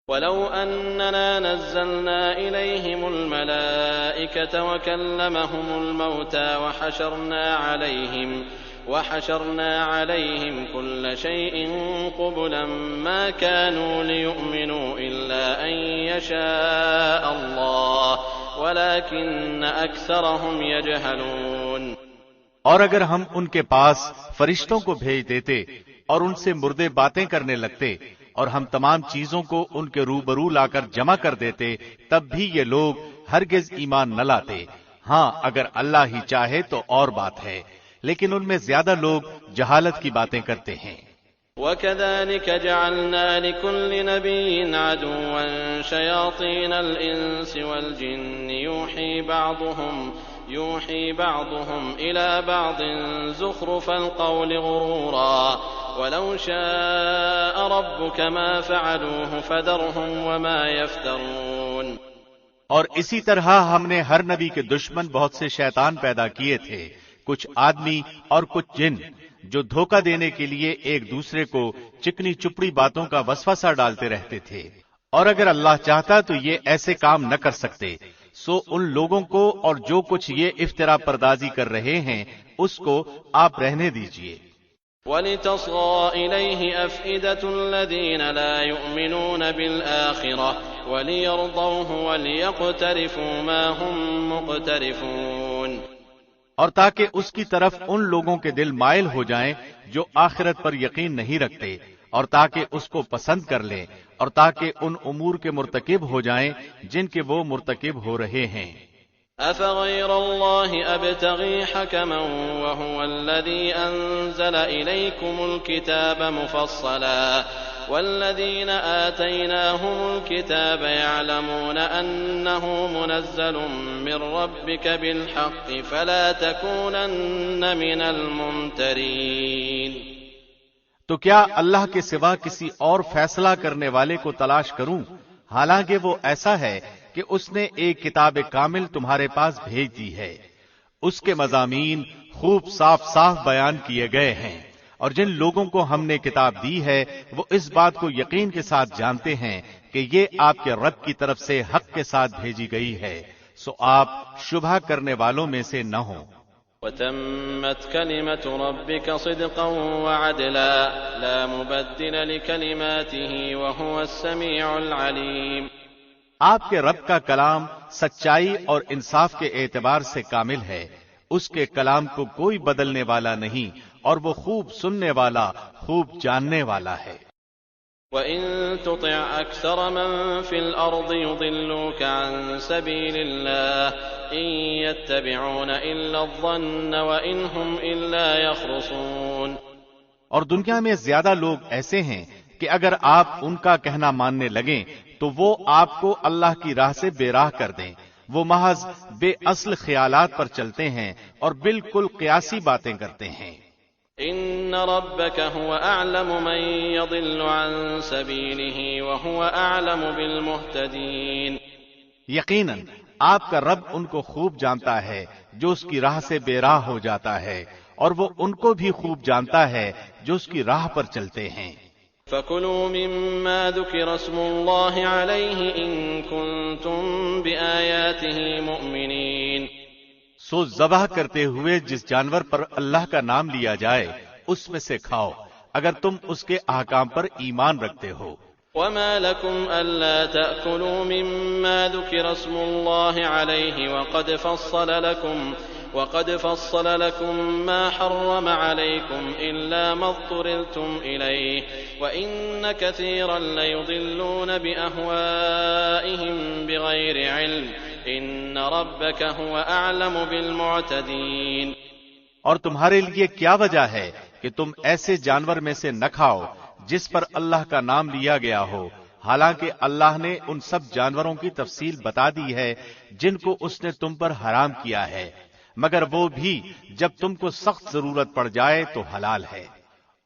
ولو أننا نزلنا إليهم الملائكة وكلمهم الموتى وحشرنا عليهم كل شيء قبلا ما كانوا ليؤمنوا إلا أن يشاء الله ولكن أكثرهم يجهلون۔ اور اگر ہم ان کے پاس فرشتوں کو بھیج دیتے اور ان سے مردے باتیں کرنے لگتے اور ہم تمام چیزوں کو ان کے روبرو لا کر جمع کر دیتے، تب بھی یہ لوگ ہرگز ایمان نہ لاتے۔ ہاں اگر اللہ ہی چاہے تو اور بات ہے، لیکن ان میں زیادہ لوگ جہالت کی باتیں کرتے ہیں۔ وَكَذَلِكَ جَعَلْنَا لِكُلِّ نَبِيٍّ عَدُوًّا شَيَاطِينَ الْإِنسِ وَالْجِنِّ يُوحِي بَعْضُهُمْ إِلَى بَعْضٍ زُخْرُفَ الْقَوْلِ غُرُورًا وَلَوْ شَاءَ رَبُّكَ مَا فَعَلُوهُ فَذَرْهُمْ وَمَا يَفْتَرُونَ۔ اور اسی طرح ہم نے ہر نبی کے دشمن بہت سے شیطان پیدا کیے تھے، کچھ آدمی اور کچھ جن، جو دھوکہ دینے کے لیے ایک دوسرے کو چکنی چپڑی باتوں کا وسوسہ ڈالتے رہتے تھے، اور اگر اللہ چاہتا تو یہ ایسے کام نہ کر سکتے۔ سو ان لوگوں کو اور جو کچھ یہ افطرا پردازی کر رہے ہیں اس کو آپ رہنے دیجئے۔ وَلِتَصْغَىٰ إِلَيْهِ أَفْئِدَةُ الَّذِينَ لَا يُؤْمِنُونَ بِالْآخِرَةِ وَلِيَرْضَوْهُ وَلِيَقْتَرِفُوا مَا هُمْ مُقْتَرِفُونَ۔ اور تاکہ اس کی طرف ان لوگوں کے دل مائل ہو جائیں جو آخرت پر یقین نہیں رکھتے، اور تاکہ اس کو پسند کر لیں، اور تاکہ ان امور کے مرتکب ہو جائیں جن کے وہ مرتکب ہو رہے ہیں۔ أَفَغَيْرَ اللَّهِ أَبْتَغِي حَكَمًا وَهُوَ الَّذِي أَنزَلَ إِلَيْكُمُ الْكِتَابَ مُفَصَّلًا وَالَّذِينَ آتَيْنَاهُمُ الْكِتَابَ يَعْلَمُونَ أَنَّهُ مُنَزَّلٌ مِّن رَّبِّكَ بِالْحَقِّ فَلَا تَكُونَنَّ مِنَ الْمُمْتَرِينَ۔ تو کیا اللہ کے سوا کسی اور فیصلہ کرنے والے کو تلاش کروں، حالانکہ وہ ایسا ہے کہ اس نے ایک کتاب کامل تمہارے پاس بھیج دی ہے، اس کے مضامین خوب صاف صاف بیان کیے گئے ہیں، اور جن لوگوں کو ہم نے کتاب دی ہے وہ اس بات کو یقین کے ساتھ جانتے ہیں کہ یہ آپ کے رب کی طرف سے حق کے ساتھ بھیجی گئی ہے، سو آپ شبہ کرنے والوں میں سے نہ ہوں۔ وَتَمَّتْ كَلِمَةُ رَبِّكَ صِدْقًا وَعَدْلًا لَا مُبَدِّلَ لِكَلِمَاتِهِ وَهُوَ السَّمِيعُ الْعَلِيمُ۔ آپ کے رب کا کلام سچائی اور انصاف کے اعتبار سے کامل ہے، اس کے کلام کو کوئی بدلنے والا نہیں، اور وہ خوب سننے والا، خوب جاننے والا ہے۔ وَإِن تُطِعْ أَكْثَرَ مَن فِي الْأَرْضِ يُضِلُّوكَ عَن سَبِيلِ اللَّهِ إِن يَتَّبِعُونَ إِلَّا الظَّنَّ وَإِنْ هُمْ إِلَّا يَخْرُصُونَ۔ اور دنیا میں زیادہ لوگ ایسے ہیں کہ اگر آپ ان کا کہنا ماننے لگیں تو وہ آپ کو اللہ کی راہ سے بے راہ کر دیں، وہ محض بے اصل خیالات پر چلتے ہیں اور بالکل قیاسی باتیں کرتے ہیں۔ إِنَّ رَبَّكَ هُوَ أَعْلَمُ مَن يَضِلُّ عَن سَبِيلِهِ وَهُوَ أَعْلَمُ بِالْمُهْتَدِينَ۔ یقیناً آپ کا رب ان کو خوب جانتا ہے جو اس کی راہ سے بے راہ ہو جاتا ہے، اور وہ ان کو بھی خوب جانتا ہے جو اس کی راہ پر چلتے ہیں۔ فَكُلُوا مِمَّا ذُكِرَ اسْمُ اللَّهِ عَلَيْهِ إِن كُنتُم بِآيَاتِهِ مُؤْمِنِينَ۔ سو ذبح کرتے ہوئے جس جانور پر اللہ کا نام لیا جائے اس میں سے کھاؤ اگر تم اس کے احکام پر ایمان رکھتے ہو۔ وَمَا لَكُمْ أَلَّا تَأْكُلُوا مِمَّا ذُكِرَ اسْمُ اللَّهِ عَلَيْهِ وَقَدْ فَصَّلَ لَكُم مَّا حَرَّمَ عَلَيْكُمْ إِلَّا مَا اضْطُرِرْتُمْ إِلَيْهِ وَإِنَّ كَثِيرًا لَّيُضِلُّونَ بِأَهْوَائِهِم بِغَيْرِ عِلْمٍ إِنَّ رَبَّكَ هُوَ أَعْلَمُ بِالْمُعْتَدِينَ۔ اور تمہارے لیے کیا وجہ ہے کہ تم ایسے جانور میں سے نہ کھاؤ جس پر اللہ کا نام لیا گیا ہو، حالانکہ اللہ نے ان سب جانوروں کی تفصیل بتا دی ہے جن کو اس نے تم پر حرام کیا ہے، مگر وہ بھی جب تم کو سخت ضرورت پڑ جائے تو حلال ہے۔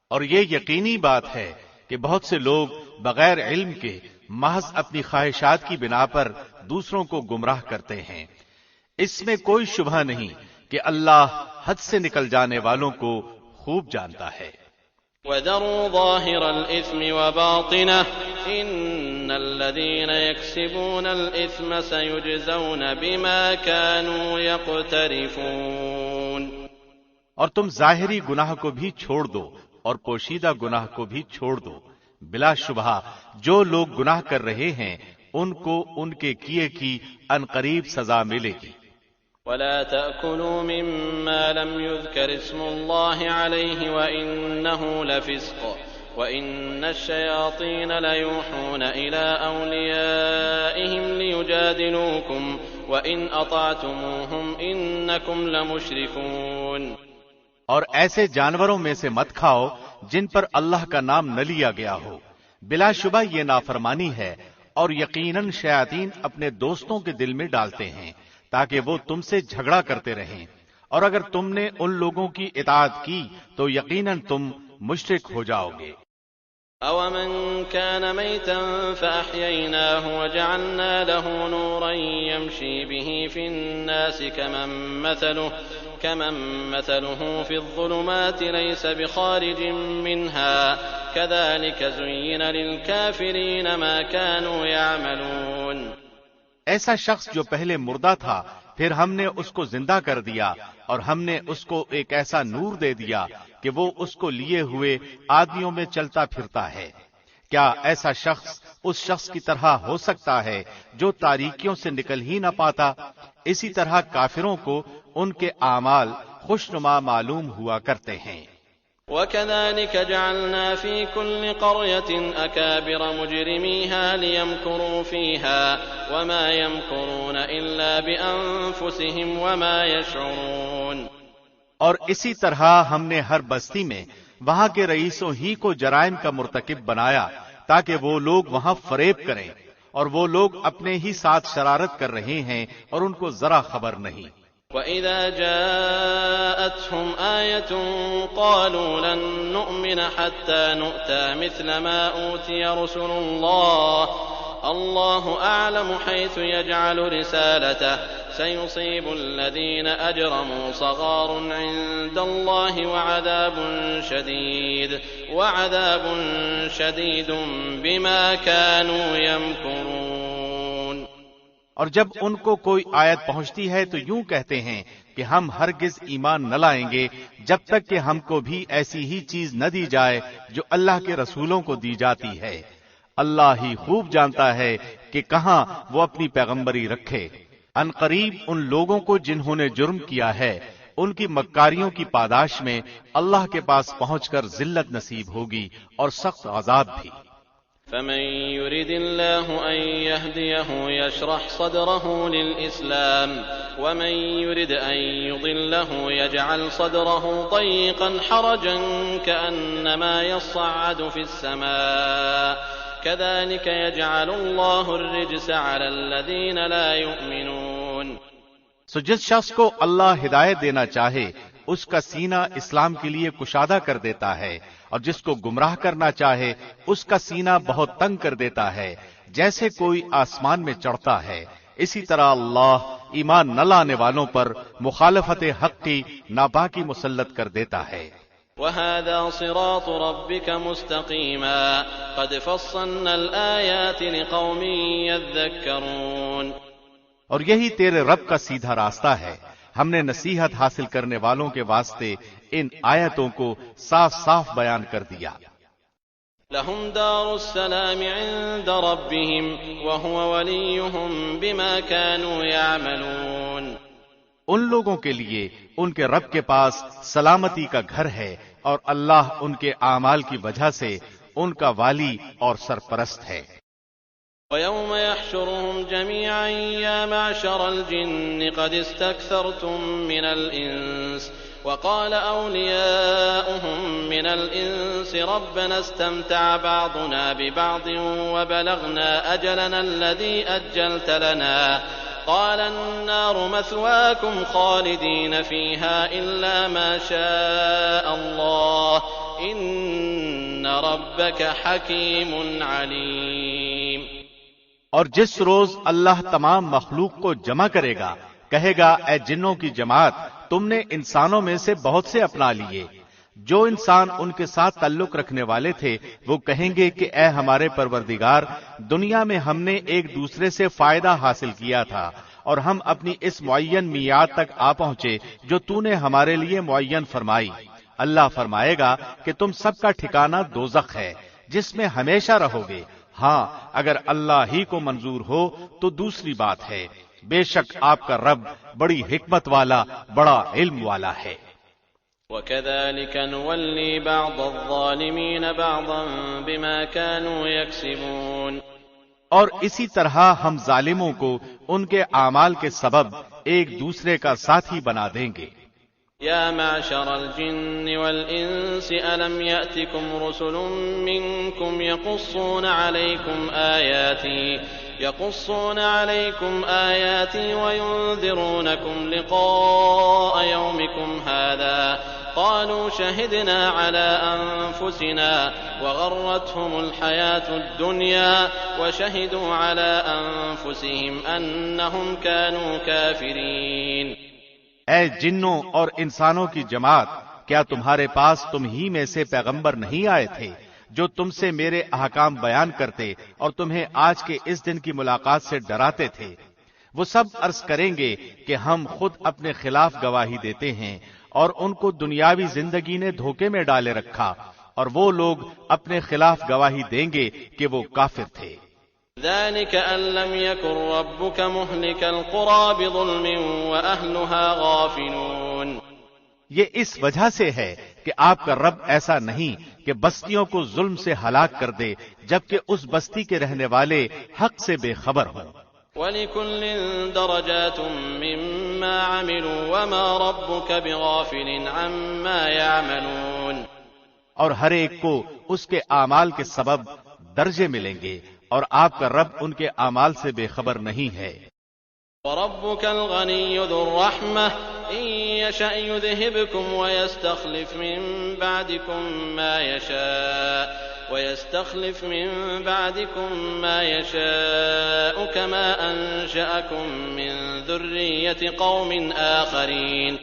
اور یہ یقینی بات ہے کہ بہت سے لوگ بغیر علم کے محض اپنی خواہشات کی بنا پر دوسروں کو گمراہ کرتے ہیں۔ اس میں کوئی شبہ نہیں کہ اللہ حد سے نکل جانے والوں کو خوب جانتا ہے۔ وذروا ظاهر الإثم وباطنه إن الذين يكسبون الإثم سيجزون بما كانوا يقترفون۔ اور تم ظاہری گناہ کو بھی چھوڑ دو اور پوشیدہ گناہ کو بھی چھوڑ دو، بلا شبہ جو لوگ گناہ کر رہے ہیں ان کو ان کے کیے کی عنقریب سزا ملے گی۔ ولا تأكلوا مما لم يذكر اسم الله عليه وإنه لفسق وإن الشياطين ليوحون إلى أوليائهم ليجادلوكم وإن أطعتموهم إنكم لمشركون۔ اور ایسے جانوروں میں سے مت کھاؤ جن پر اللہ کا نام نہ لیا گیا ہو، بلا شبہ یہ نافرمانی ہے، اور یقیناً شیاطین اپنے دوستوں کے دل میں ڈالتے ہیں تاکہ وہ تم سے جھگڑا کرتے رہیں، اور اگر تم نے ان لوگوں کی اطاعت کی تو یقیناً تم مشرک ہو جاؤ گے۔ أَوَمَنْ كَانَ مَيْتًا فَأَحْيَيْنَاهُ وَجَعَلْنَا لَهُ نُورًا يَمْشِي بِهِ فِي النَّاسِ كَمَنْ مَثَلُهُ فِي الظُّلُمَاتِ لَيْسَ بِخَارِجٍ مِّنْهَا كَذَلِكَ زُيِّنَ لِلْكَافِرِينَ مَا كَانُوا يَعْمَلُونَ۔ ایسا شخص جو پہلے مردہ تھا پھر ہم نے اس کو زندہ کر دیا اور ہم نے اس کو ایک ایسا نور دے دیا کہ وہ اس کو لیے ہوئے آدمیوں میں چلتا پھرتا ہے۔ کیا ایسا شخص اس شخص کی طرح ہو سکتا ہے جو تاریکیوں سے نکل ہی نہ پاتا؟ اسی طرح کافروں کو ان کے اعمال خوشنما معلوم ہوا کرتے ہیں۔ وَكَذَلِكَ جَعَلْنَا فِي كُلِّ قَرْيَةٍ أَكَابِرَ مُجْرِمِيهَا لِيَمْكُرُوا فِيهَا وَمَا يَمْكُرُونَ إِلَّا بِأَنفُسِهِمْ وَمَا يَشْعُرُونَ۔ اور اسی طرح ہم نے ہر بستی میں وہاں کے رئیسوں ہی کو جرائم کا مرتکب بنایا تاکہ وہ لوگ وہاں فریب کریں، اور وہ لوگ اپنے ہی ساتھ شرارت کر رہے ہیں اور ان کو ذرا خبر نہیں۔ وَإِذَا جَاءَتْهُمْ آيَةٌ قَالُوا لَن نُّؤْمِنَ حَتَّى نُؤْتَىٰ مِثْلَ مَا أُوتِيَ رُسُلُ اللَّهُ أَعْلَمُ حَيْثُ يَجْعَلُ رِسَالَتَهُ سَيُصِيبُ الَّذِينَ أَجْرَمُوا صَغَارٌ عِندَ اللَّهِ وَعَذَابٌ شَدِيدٌ بِمَا كَانُوا يَمْكُرُونَ۔ اور جب ان کو کوئی آیت پہنچتی ہے تو یوں کہتے ہیں کہ ہم ہرگز ایمان نہ لائیں گے جب تک کہ ہم کو بھی ایسی ہی چیز نہ دی جائے جو اللہ کے رسولوں کو دی جاتی ہے۔ اللہ ہی خوب جانتا ہے کہ کہاں وہ اپنی پیغمبری رکھے۔ ان قریب ان لوگوں کو جنہوں نے جرم کیا ہے ان کی مکاریوں کی پاداش میں اللہ کے پاس پہنچ کر ذلت نصیب ہوگی اور سخت عذاب بھی۔ فمن يرد الله أن يهديه يشرح صدره للإسلام ومن يرد أن يضله يجعل صدره ضيقا حرجا كأنما يصعد في السماء كذلك يجعل الله الرجس على الذين لا يؤمنون۔ سو جس شخص کو اللہ ہدایت دینا چاہے اس کا سینہ اسلام کے لیے کشادہ کر دیتا ہے، اور جس کو گمراہ کرنا چاہے اس کا سینہ بہت تنگ کر دیتا ہے، جیسے کوئی آسمان میں چڑھتا ہے۔ اسی طرح اللہ ایمان نہ لانے والوں پر مخالفت حق کی ناپاکی مسلط کر دیتا ہے۔ وَهَذَا صِرَاطُ رَبِّكَ مُسْتَقِيمًا قَدْ فَصَّلْنَا الْآيَاتِ لِقَوْمٍ يَذَّكَّرُونَ۔ اور یہی تیرے رب کا سیدھا راستہ ہے، ہم نے نصیحت حاصل کرنے والوں کے واسطے ان آیتوں کو صاف صاف بیان کر دیا۔ لَهُمْ دَارُ السَّلَامِ عِندَ رَبِّهِمْ وَهُوَ وَلِيُّهُمْ بِمَا كَانُوا يَعْمَلُونَ۔ ان لوگوں کے لیے ان کے رب کے پاس سلامتی کا گھر ہے، اور اللہ ان کے اعمال کی وجہ سے ان کا والی اور سرپرست ہے۔ وَيَوْمَ يَحْشُرُهُمْ جَمِيعًا يَا مَعْشَرَ الْجِنِّ قَدِ اسْتَكْثَرْتُم مِّنَ الْإِنسِ وَقَالَ أَوْلِيَاؤُهُم مِّنَ الْإِنسِ رَبَّنَا اسْتَمْتَعَ بَعْضُنَا بِبَعْضٍ وَبَلَغْنَا أَجَلَنَا الَّذِي أَجَّلْتَ لَنَا قَالَ النَّارُ مَثْوَاكُمْ خَالِدِينَ فِيهَا إِلَّا مَا شَاءَ اللَّهُ إِنَّ رَبَّكَ حَكِيمٌ عَلِيمٌ۔ اور جس روز اللہ تمام مخلوق کو جمع کرے گا کہے گا، اے جنوں کی جماعت، تم نے انسانوں میں سے بہت سے اپنا لیے، جو انسان ان کے ساتھ تعلق رکھنے والے تھے وہ کہیں گے کہ اے ہمارے پروردگار، دنیا میں ہم نے ایک دوسرے سے فائدہ حاصل کیا تھا اور ہم اپنی اس معین میعاد تک آ پہنچے جو تو نے ہمارے لیے معین فرمائی۔ اللہ فرمائے گا کہ تم سب کا ٹھکانہ دوزخ ہے جس میں ہمیشہ رہو گے۔ ہاں اگر اللہ ہی کو منظور ہو تو دوسری بات ہے، بے شک آپ کا رب بڑی حکمت والا، بڑا علم والا ہے۔ وَكَذَلِكَ نُوَلِّي بَعْضَ الظَّالِمِينَ بَعْضًا بِمَا كَانُوا يَكْسِبُونَ، اور اسی طرح ہم ظالموں کو ان کے اعمال کے سبب ایک دوسرے کا ساتھی بنا دیں گے۔ يا معشر الجن والإنس ألم يأتكم رسل منكم يقصون عليكم آياتي وينذرونكم لقاء يومكم هذا قالوا شهدنا على أنفسنا وغرتهم الحياة الدنيا وشهدوا على أنفسهم أنهم كانوا كافرين۔ اے جنوں اور انسانوں کی جماعت، کیا تمہارے پاس تم ہی میں سے پیغمبر نہیں آئے تھے جو تم سے میرے احکام بیان کرتے اور تمہیں آج کے اس دن کی ملاقات سے ڈراتے تھے؟ وہ سب عرض کریں گے کہ ہم خود اپنے خلاف گواہی دیتے ہیں اور ان کو دنیاوی زندگی نے دھوکے میں ڈالے رکھا، اور وہ لوگ اپنے خلاف گواہی دیں گے کہ وہ کافر تھے۔ ذلك أن لم يكن ربك مهلك القرى بظلم وأهلها غافلون، یہ اس وجہ سے ہے کہ آپ کا رب ایسا نہیں کہ بستیوں کو ظلم سے ہلاک کر دے جبکہ اس بستی کے رہنے والے حق سے بے خبر ہوں۔ وَلِكُلٍّ دَرَجَاتٌ مِّمَّا عَمِلُوا وَمَا رَبُّكَ بِغَافِلٍ عَمَّا يَعْمَلُونَ، اور ہر ایک کو اس کے اعمال کے سبب درجے ملیں گے اور آپ کا رب ان کے اعمال سے بے خبر نہیں ہے۔ وَرَبُّكَ الْغَنِيُّ ذُو الرَّحْمَةِ إِن يَشَأْ يُذْهِبْكُمْ وَيَسْتَخْلِفْ مِن بَعْدِكُم مَّا يَشَاءُ كَمَا أَنشَأَكُم مِّن ذُرِّيَّةِ قَوْمٍ آخَرِينَ،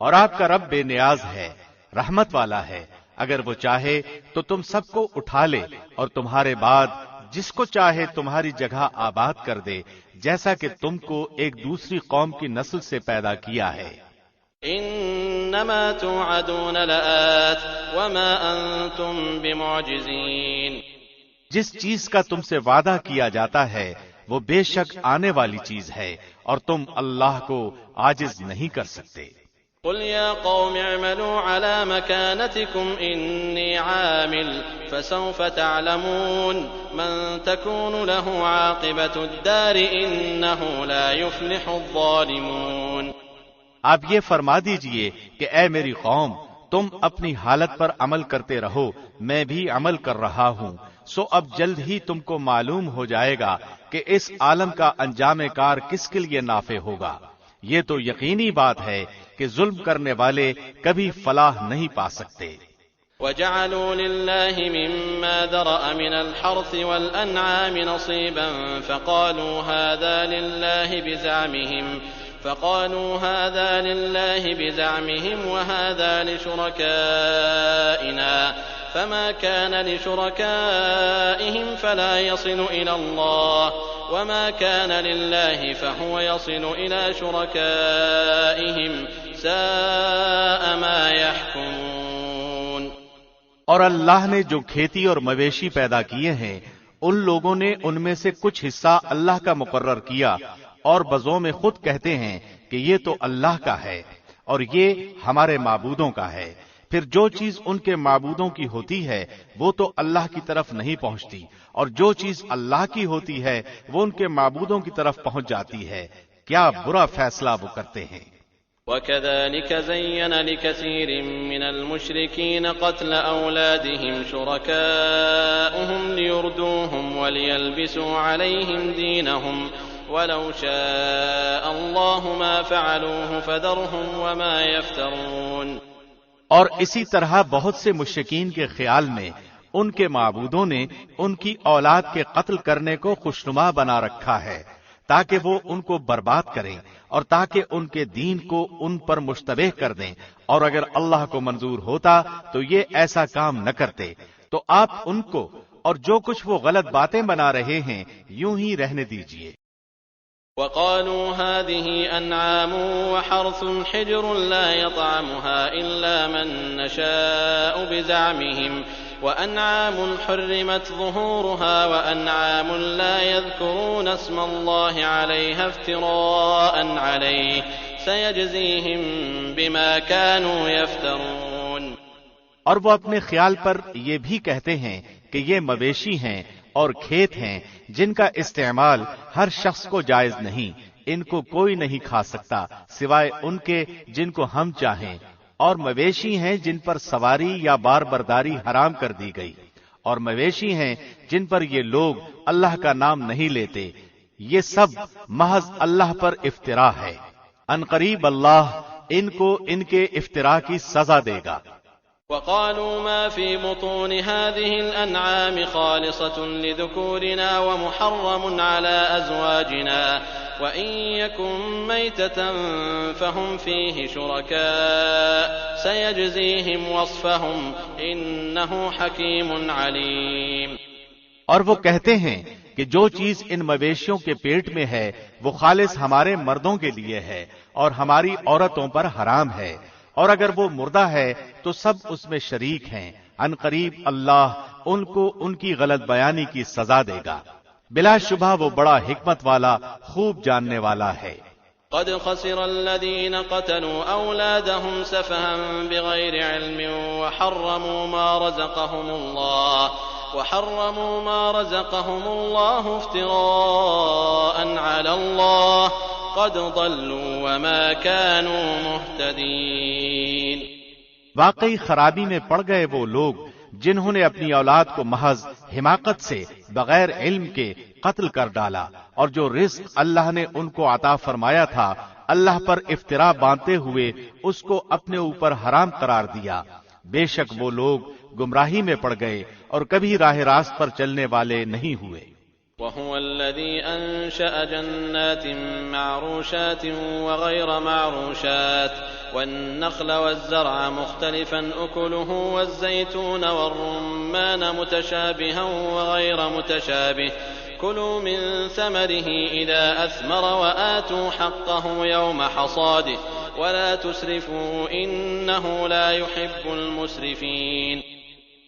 اور آپ کا رب بے نیاز ہے، رحمت والا ہے، اگر وہ چاہے تو تم سب کو اٹھا لے اور تمہارے بعد جس کو چاہے تمہاری جگہ آباد کر دے، جیسا کہ تم کو ایک دوسری قوم کی نسل سے پیدا کیا ہے۔ انما توعدون لآت وما انتم بمعجزین، جس چیز کا تم سے وعدہ کیا جاتا ہے وہ بے شک آنے والی چیز ہے اور تم اللہ کو عاجز نہیں کر سکتے۔ قل يا قوم اعملوا على مكانتكم إني عامل فسوف تعلمون من تكون له عاقبة الدار إنه لا يفلح الظالمون۔ آپ یہ فرما دیجئے کہ اے میری قوم، تم اپنی حالت پر عمل کرتے رہو، میں بھی عمل کر رہا ہوں، سو اب جلد ہی تم کو معلوم ہو جائے گا کہ اس عالم کا انجام کار کس کے لیے نافع ہوگا۔ یہ تو یقینی بات ہے کہ ظلم کرنے والے کبھی فلاح نہیں پا سکتے۔ وَجَعَلُوا لِلَّهِ مِمَّا ذَرَأَ مِنَ الْحَرْثِ وَالْأَنْعَامِ نَصِيبًا فَقَالُوا هَذَا لِلَّهِ بِزَعْمِهِمْ وَهَذَا لِشُرَكَائِنَا فَمَا كَانَ لِشُرَكَائِهِمْ فَلَا يَصِلُ إِلَى اللَّهِ وَمَا كَانَ لِلَّهِ فَهُوَ يَصِلُ إِلَى شُرَكَائِهِمْ سَاءَ مَا يَحْكُمُونَ۔ اور اللہ نے جو کھیتی اور مویشی پیدا کیے ہیں ان لوگوں نے ان میں سے کچھ حصہ اللہ کا مقرر کیا اور بزوں میں خود کہتے ہیں کہ یہ تو اللہ کا ہے اور یہ ہمارے معبودوں کا ہے، پھر جو چیز ان کے معبودوں کی ہوتی ہے وہ تو اللہ کی طرف نہیں پہنچتی، اور جو چیز اللہ کی ہوتی ہے وہ ان کے معبودوں کی طرف پہنچ جاتی ہے۔ کیا برا فیصلہ وہ کرتے ہیں۔ وَكَذَلِكَ زَيَّنَ لِكَثِيرٍ مِّنَ الْمُشْرِكِينَ قَتْلَ أَوْلَادِهِمْ شُرَكَاؤُهُمْ لِيُرْدُوهُمْ وَلِيَلْبِسُوا عَلَيْهِمْ دِينَهُمْ وَلَوْ شَاءَ اللَّهُ مَا فَعَلُوهُ فَذَرْهُمْ وَمَا يَفْتَرُونَ۔ اور اسی طرح بہت سے مشرکین کے خیال میں ان کے معبودوں نے ان کی اولاد کے قتل کرنے کو خوشنما بنا رکھا ہے تاکہ وہ ان کو برباد کریں، اور تاکہ ان کے دین کو ان پر مشتبہ کر دیں، اور اگر اللہ کو منظور ہوتا تو یہ ایسا کام نہ کرتے۔ تو آپ ان کو اور جو کچھ وہ غلط باتیں بنا رہے ہیں یوں ہی رہنے دیجئے۔ وقالوا هذه أنعام وحرث حجر لا يطعمها إلا من نشاء بزعمهم وأنعام حرمت ظهورها وأنعام لا يذكرون اسم الله عليها افتراء عليه سيجزيهم بما كانوا يفترون۔ اور وہ اپنے خیال پر یہ بھی کہتے ہیں کہ یہ مویشی ہیں اور کھیت ہیں جن کا استعمال ہر شخص کو جائز نہیں، ان کو کوئی نہیں کھا سکتا سوائے ان کے جن کو ہم چاہیں، اور مویشی ہیں جن پر سواری یا بار برداری حرام کر دی گئی، اور مویشی ہیں جن پر یہ لوگ اللہ کا نام نہیں لیتے، یہ سب محض اللہ پر افطرا ہے۔ ان قریب اللہ ان کو ان کے افطرا کی سزا دے گا۔ وقالوا ما في بطون هذه الأنعام خالصة لذكورنا ومحرم على أزواجنا وإن يكن ميتة فهم فيه شركاء سيجزيهم وصفهم إنه حكيم عليم۔ اور وہ کہتے ہیں کہ جو چیز ان مویشیوں کے پیٹ میں ہے وہ خالص ہمارے مردوں کے لیے ہے اور ہماری عورتوں پر حرام ہے، اور اگر وہ مردہ ہے تو سب اس میں شریک ہیں۔ ان قریب اللہ ان کو ان کی غلط بیانی کی سزا دے گا، بلا شبہ وہ بڑا حکمت والا خوب جاننے والا ہے۔ قد خسر الذين قتلوا أولادهم سفها بغير علم وحرموا ما رزقهم الله افتراء على الله قد ضلوا وما كانوا مهتدين۔ واقعی خرابی میں پڑ گئے وہ لوگ جنہوں نے اپنی اولاد کو محض حماقت سے بغیر علم کے قتل کر ڈالا، اور جو رزق اللہ نے ان کو عطا فرمایا تھا اللہ پر افطرا باندھتے ہوئے اس کو اپنے اوپر حرام قرار دیا۔ بے شک وہ لوگ گمراہی میں پڑ گئے اور کبھی راہ راست پر چلنے والے نہیں ہوئے۔ وهو الذي أنشأ جنات معروشات وغير معروشات والنخل والزرع مختلفا أكله والزيتون والرمان متشابها وغير متشابه كلوا من ثمره إذا أثمر وآتوا حقه يوم حصاده ولا تسرفوا إنه لا يحب المسرفين۔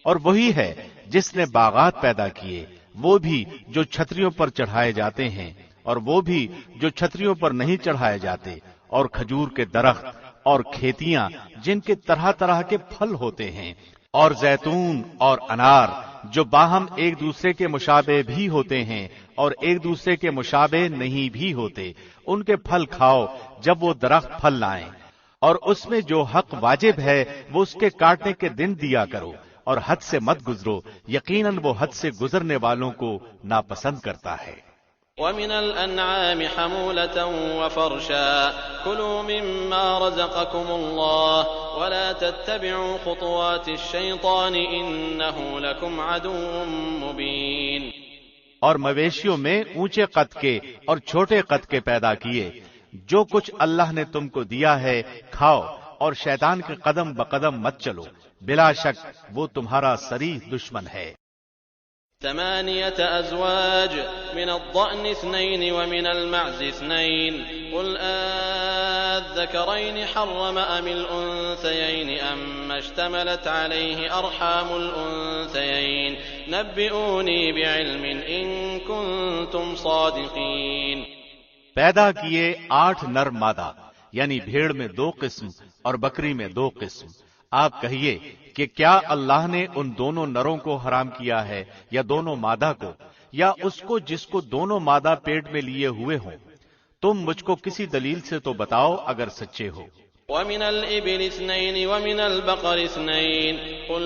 اور وہی ہے جس نے باغات پیدا کیے، وہ بھی جو چھتریوں پر چڑھائے جاتے ہیں اور وہ بھی جو چھتریوں پر نہیں چڑھائے جاتے، اور کھجور کے درخت اور کھیتیاں جن کے طرح طرح کے پھل ہوتے ہیں، اور زیتون اور انار جو باہم ایک دوسرے کے مشابہ بھی ہوتے ہیں اور ایک دوسرے کے مشابہ نہیں بھی ہوتے، ان کے پھل کھاؤ جب وہ درخت پھل لائیں، اور اس میں جو حق واجب ہے وہ اس کے کاٹنے کے دن دیا کرو، اور حد سے مت گزرو، یقیناً وہ حد سے گزرنے والوں کو ناپسند کرتا ہے۔ وَمِنَ الْأَنْعَامِ حَمُولَةً وَفَرْشًا كُلُوا مِمَّا رَزَقَكُمُ اللَّهُ وَلَا تَتَّبِعُوا خُطُوَاتِ الشَّيْطَانِ إِنَّهُ لَكُمْ عَدُوٌّ مُّبِينٌ۔ اور مویشیوں میں اونچے قد کے اور چھوٹے قد کے پیدا کیے، جو کچھ اللہ نے تم کو دیا ہے کھاؤ، اور شیطان کے قدم بقدم مت چلو، بلا شک وہ تمہارا صریح دشمن ہے۔ 8 أزواج من الضأن 2 ومن المعز 2 قل الذكرين حرم أم الأنثيين أما اشتملت عليه أرحام الأنثيين نبئوني بعلم إن كنتم صادقين۔ پیدا کیے 8 نر مادہ، یعنی بھیڑ میں 2 قسم اور بکری میں 2 قسم۔ آپ کہیے کہ کیا اللہ نے ان دونوں نروں کو حرام کیا ہے یا دونوں مادہ کو، یا اس کو جس کو دونوں مادہ پیٹ میں لیے ہوئے ہوں؟ تم مجھ کو کسی دلیل سے تو بتاؤ اگر سچے ہو۔ وَمِنَ الْإِبِلِ 2 وَمِنَ الْبَقَرِ 2 قُلْ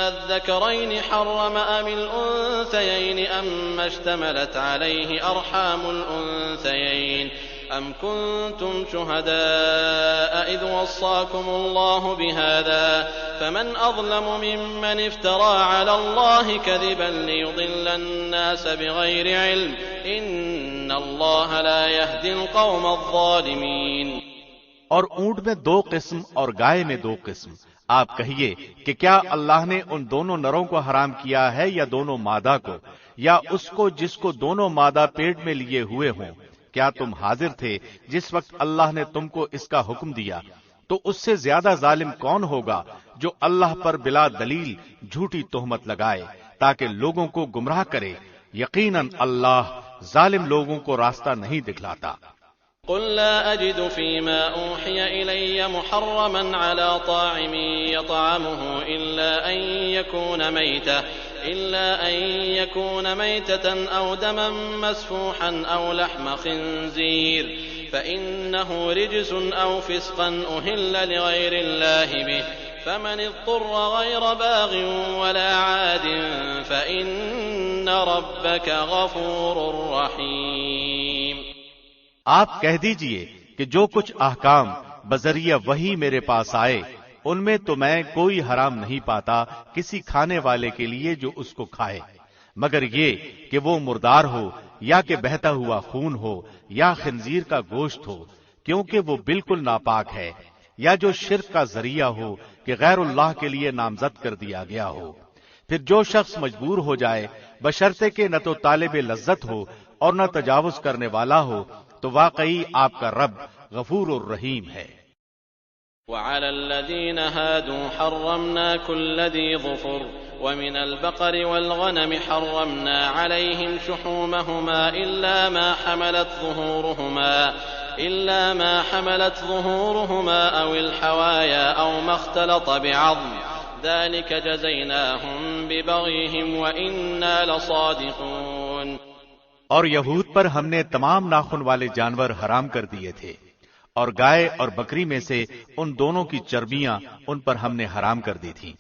الذَّكَرَيْنِ حَرَّمَ أَمِ الْأُنثَيَيْنِ أَمَّا اشْتَمَلَتْ عَلَيْهِ أَرْحَامُ الْأُنثَيَيْنِ أم كنتم شهداء إذ وصاكم الله بهذا فمن أظلم ممن افترى على الله كذبا ليضل الناس بغير علم إن الله لا يهدي القوم الظالمين۔ اور اونٹ میں 2 قسم اور گائے میں 2 قسم۔ آپ کہیے کہ کیا اللہ نے ان دونوں نروں کو حرام کیا ہے یا دونوں مادہ کو، یا اس کو جس کو دونوں مادہ پیٹ میں لیے ہوئے ہوں؟ کیا تم حاضر تھے جس وقت اللہ نے تم کو اس کا حکم دیا؟ تو اس سے زیادہ ظالم کون ہوگا جو اللہ پر بلا دلیل جھوٹی تہمت لگائے تاکہ لوگوں کو گمراہ کرے؟ یقیناً اللہ ظالم لوگوں کو راستہ نہیں دکھلاتا۔ قل لا أجد فيما أوحي إلي محرما على طاعم يطعمه إلا أن يكون ميتة أو دما مسفوحا أو لحم خنزير فإنه رجس أو فسقا أهل لغير الله به فمن اضطر غير باغ ولا عاد فإن ربك غفور رحيم۔ آپ کہہ دیجئے کہ جو کچھ احکام بذریعہ وحی میرے پاس آئے ان میں تو میں کوئی حرام نہیں پاتا کسی کھانے والے کے لیے جو اس کو کھائے، مگر یہ کہ وہ مردار ہو یا کہ بہتا ہوا خون ہو یا خنزیر کا گوشت ہو، کیونکہ وہ بالکل ناپاک ہے، یا جو شرک کا ذریعہ ہو کہ غیر اللہ کے لیے نامزد کر دیا گیا ہو۔ پھر جو شخص مجبور ہو جائے بشرطے کہ نہ تو طالب لذت ہو اور نہ تجاوز کرنے والا ہو، تو واقعی آپ کا رب غفور الرحیم ہے۔ وعلى الذين هادوا حرمنا كل ذي ظفر ومن البقر والغنم حرمنا عليهم شحومهما إلا ما حملت ظهورهما أو الحوايا أو ما اختلط بعظم ذلك جزيناهم ببغيهم وإنا لصادقون۔ اور یہود پر ہم نے تمام ناخن والے جانور حرام کر دیے تھے، اور گائے اور بکری میں سے ان دونوں کی چربیاں ان پر ہم نے حرام کر دی تھی،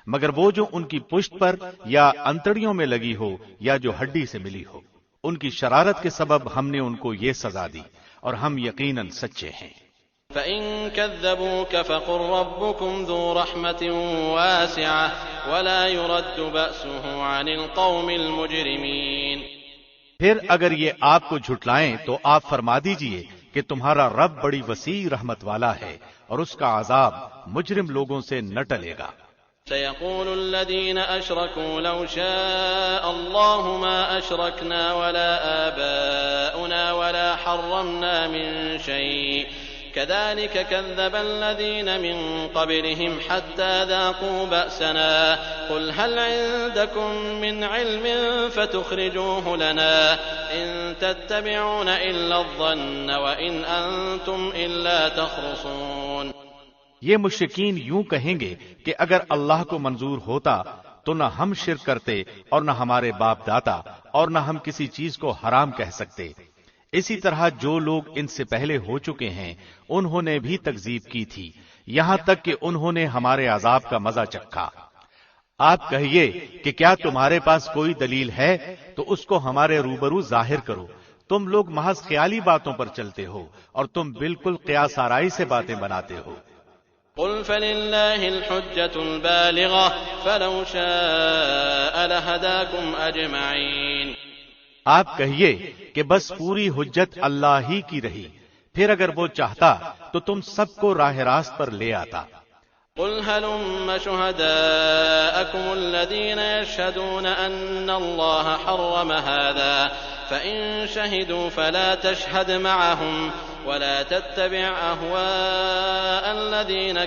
مگر وہ جو ان کی پشت پر یا انتڑیوں میں لگی ہو یا جو ہڈی سے ملی ہو، ان کی شرارت کے سبب ہم نے ان کو یہ سزا دی، اور ہم یقیناً سچے ہیں۔ فَإِن كَذَّبُوكَ فَقُل رَّبُّكُمْ ذُو رَحْمَةٍ وَاسِعَةٍ وَلَا يُرَدُّ بَأْسُهُ عَنِ الْقَوْمِ الْمُجْرِمِينَ۔ پھر اگر یہ آپ کو جھٹلائیں تو آپ فرما دیجئے کہ تمہارا رب بڑی وسیع رحمت والا ہے، اور اس کا عذاب مجرم لوگوں سے نہ ٹلے گا۔ سيقول الذين أشركوا لو شاء الله ما أشركنا ولا آباؤنا ولا حرمنا من شيء كذلك كذب الذين من قبلهم حتى ذاقوا بأسنا قل هل عندكم من علم فتخرجوه لنا إن تتبعون إلا الظن وإن أنتم إلا تخرصون۔ یہ مشرکین یوں کہیں گے کہ اگر اللہ کو منظور ہوتا تو نہ ہم شرک کرتے اور نہ ہمارے باپ دادا اور نہ ہم کسی چیز کو حرام کہہ سکتے۔ اسی طرح جو لوگ ان سے پہلے ہو چکے ہیں انہوں نے بھی تکذیب کی تھی، یہاں تک کہ انہوں نے ہمارے عذاب کا مزہ چکھا۔ آپ کہیے کہ کیا تمہارے پاس کوئی دلیل ہے تو اس کو ہمارے روبرو ظاہر کرو۔ تم لوگ محض خیالی باتوں پر چلتے ہو اور تم بالکل قیاس آرائی سے باتیں بناتے ہو۔ قل فلله الحجة البالغة فلو شاء لهداكم أجمعين۔ آپ کہیے کہ بس پوری حجت اللہ ہی کی رہی، پھر اگر وہ چاہتا تو تم سب کو راہ راست پر لے آتا۔ قل هلم شهداءكم الذين يشهدون أن الله حرم هذا فإن شهدوا فلا تشهد معهم ولا تتبع أهواء الذين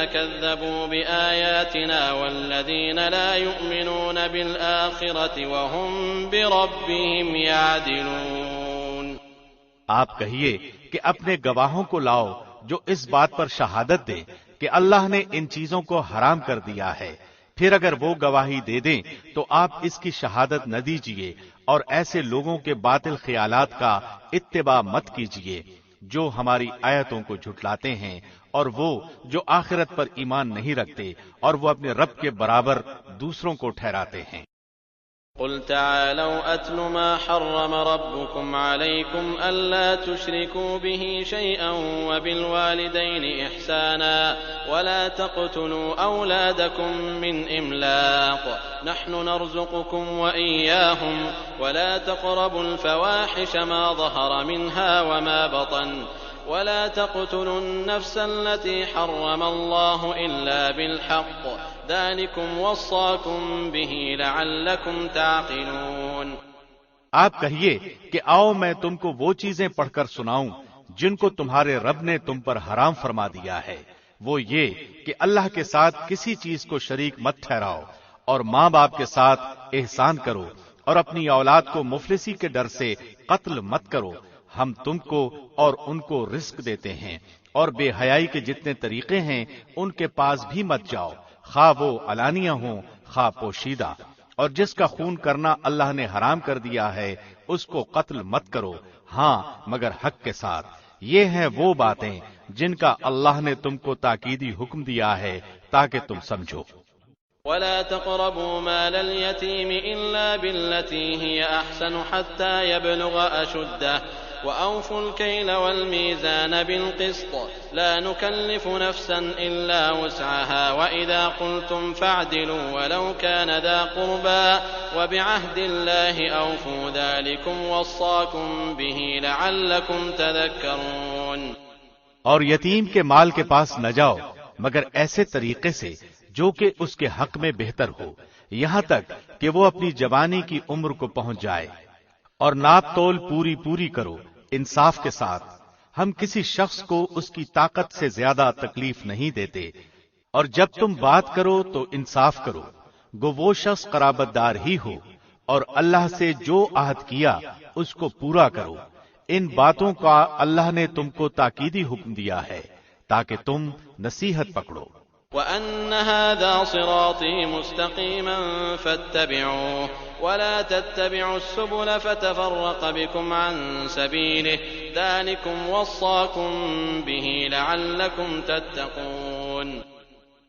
كذبوا بآياتنا والذين لا يؤمنون بالآخرة وهم بربهم يعدلون۔ آپ کہیے کہ اپنے گواہوں کو لاؤ جو اس بات پر شہادت دیں کہ اللہ نے ان چیزوں کو حرام کر دیا ہے، پھر اگر وہ گواہی دے دیں تو آپ اس کی شہادت نہ دیجیے، اور ایسے لوگوں کے باطل خیالات کا اتباع مت کیجیے جو ہماری آیتوں کو جھٹلاتے ہیں، اور وہ جو آخرت پر ایمان نہیں رکھتے اور وہ اپنے رب کے برابر دوسروں کو ٹھہراتے ہیں۔ قل تعالوا أتل ما حرم ربكم عليكم ألا تشركوا به شيئا وبالوالدين إحسانا ولا تقتلوا أولادكم من إملاق نحن نرزقكم وإياهم ولا تقربوا الفواحش ما ظهر منها وما بطن ولا تقتلوا النفس التي حرم الله إلا بالحق ذلكم وصاكم به لعلكم تعقلون۔ آپ کہیے کہ آؤ میں تم کو وہ چیزیں پڑھ کر سناؤں جن کو تمہارے رب نے تم پر حرام فرما دیا ہے، وہ یہ کہ اللہ کے ساتھ کسی چیز کو شریک مت ٹھہراؤ اور ماں باپ کے ساتھ احسان کرو اور اپنی اولاد کو مفلسی کے ڈر سے قتل مت کرو۔ ہم تم کو اور ان کو رزق دیتے ہیں اور بے حیائی کے جتنے طریقے ہیں ان کے پاس بھی مت جاؤ، خواہ وہ علانیہ ہوں خواہ پوشیدہ، اور جس کا خون کرنا اللہ نے حرام کر دیا ہے اس کو قتل مت کرو، ہاں مگر حق کے ساتھ۔ یہ ہیں وہ باتیں جن کا اللہ نے تم کو تاکیدی حکم دیا ہے تاکہ تم سمجھو۔ ولا تقربوا مال اليتيم إلا بالتي هي أحسن حتى يبلغ أشده وأوفوا الكيل والميزان بالقسط لا نكلف نفسا إلا وسعها وإذا قلتم فاعدلوا ولو كان ذا قربى وبعهد الله أوفوا ذلكم وصاكم به لعلكم تذكرون۔ اور یتیم کے مال کے پاس نہ جاؤ مگر ایسے طریقے سے جو کہ اس کے حق میں بہتر ہو، یہاں تک کہ وہ اپنی جوانی کی عمر کو پہنچ جائے، اور ناپ تول پوری کرو انصاف کے ساتھ۔ ہم کسی شخص کو اس کی طاقت سے زیادہ تکلیف نہیں دیتے، اور جب تم بات کرو تو انصاف کرو، گو وہ شخص قرابت دار ہی ہو، اور اللہ سے جو عہد کیا اس کو پورا کرو۔ ان باتوں کا اللہ نے تم کو تاکیدی حکم دیا ہے تاکہ تم نصیحت پکڑو۔ وَأَنَّ هَذَا صِرَاطِي مُسْتَقِيمًا فَاتَّبِعُوهُ وَلَا تَتَّبِعُوا السُّبُلَ فَتَفَرَّقَ بِكُمْ عَن سَبِيلِهِ ذَلِكُمْ وَصَّاكُمْ بِهِ لَعَلَّكُمْ تَتَّقُونَ۔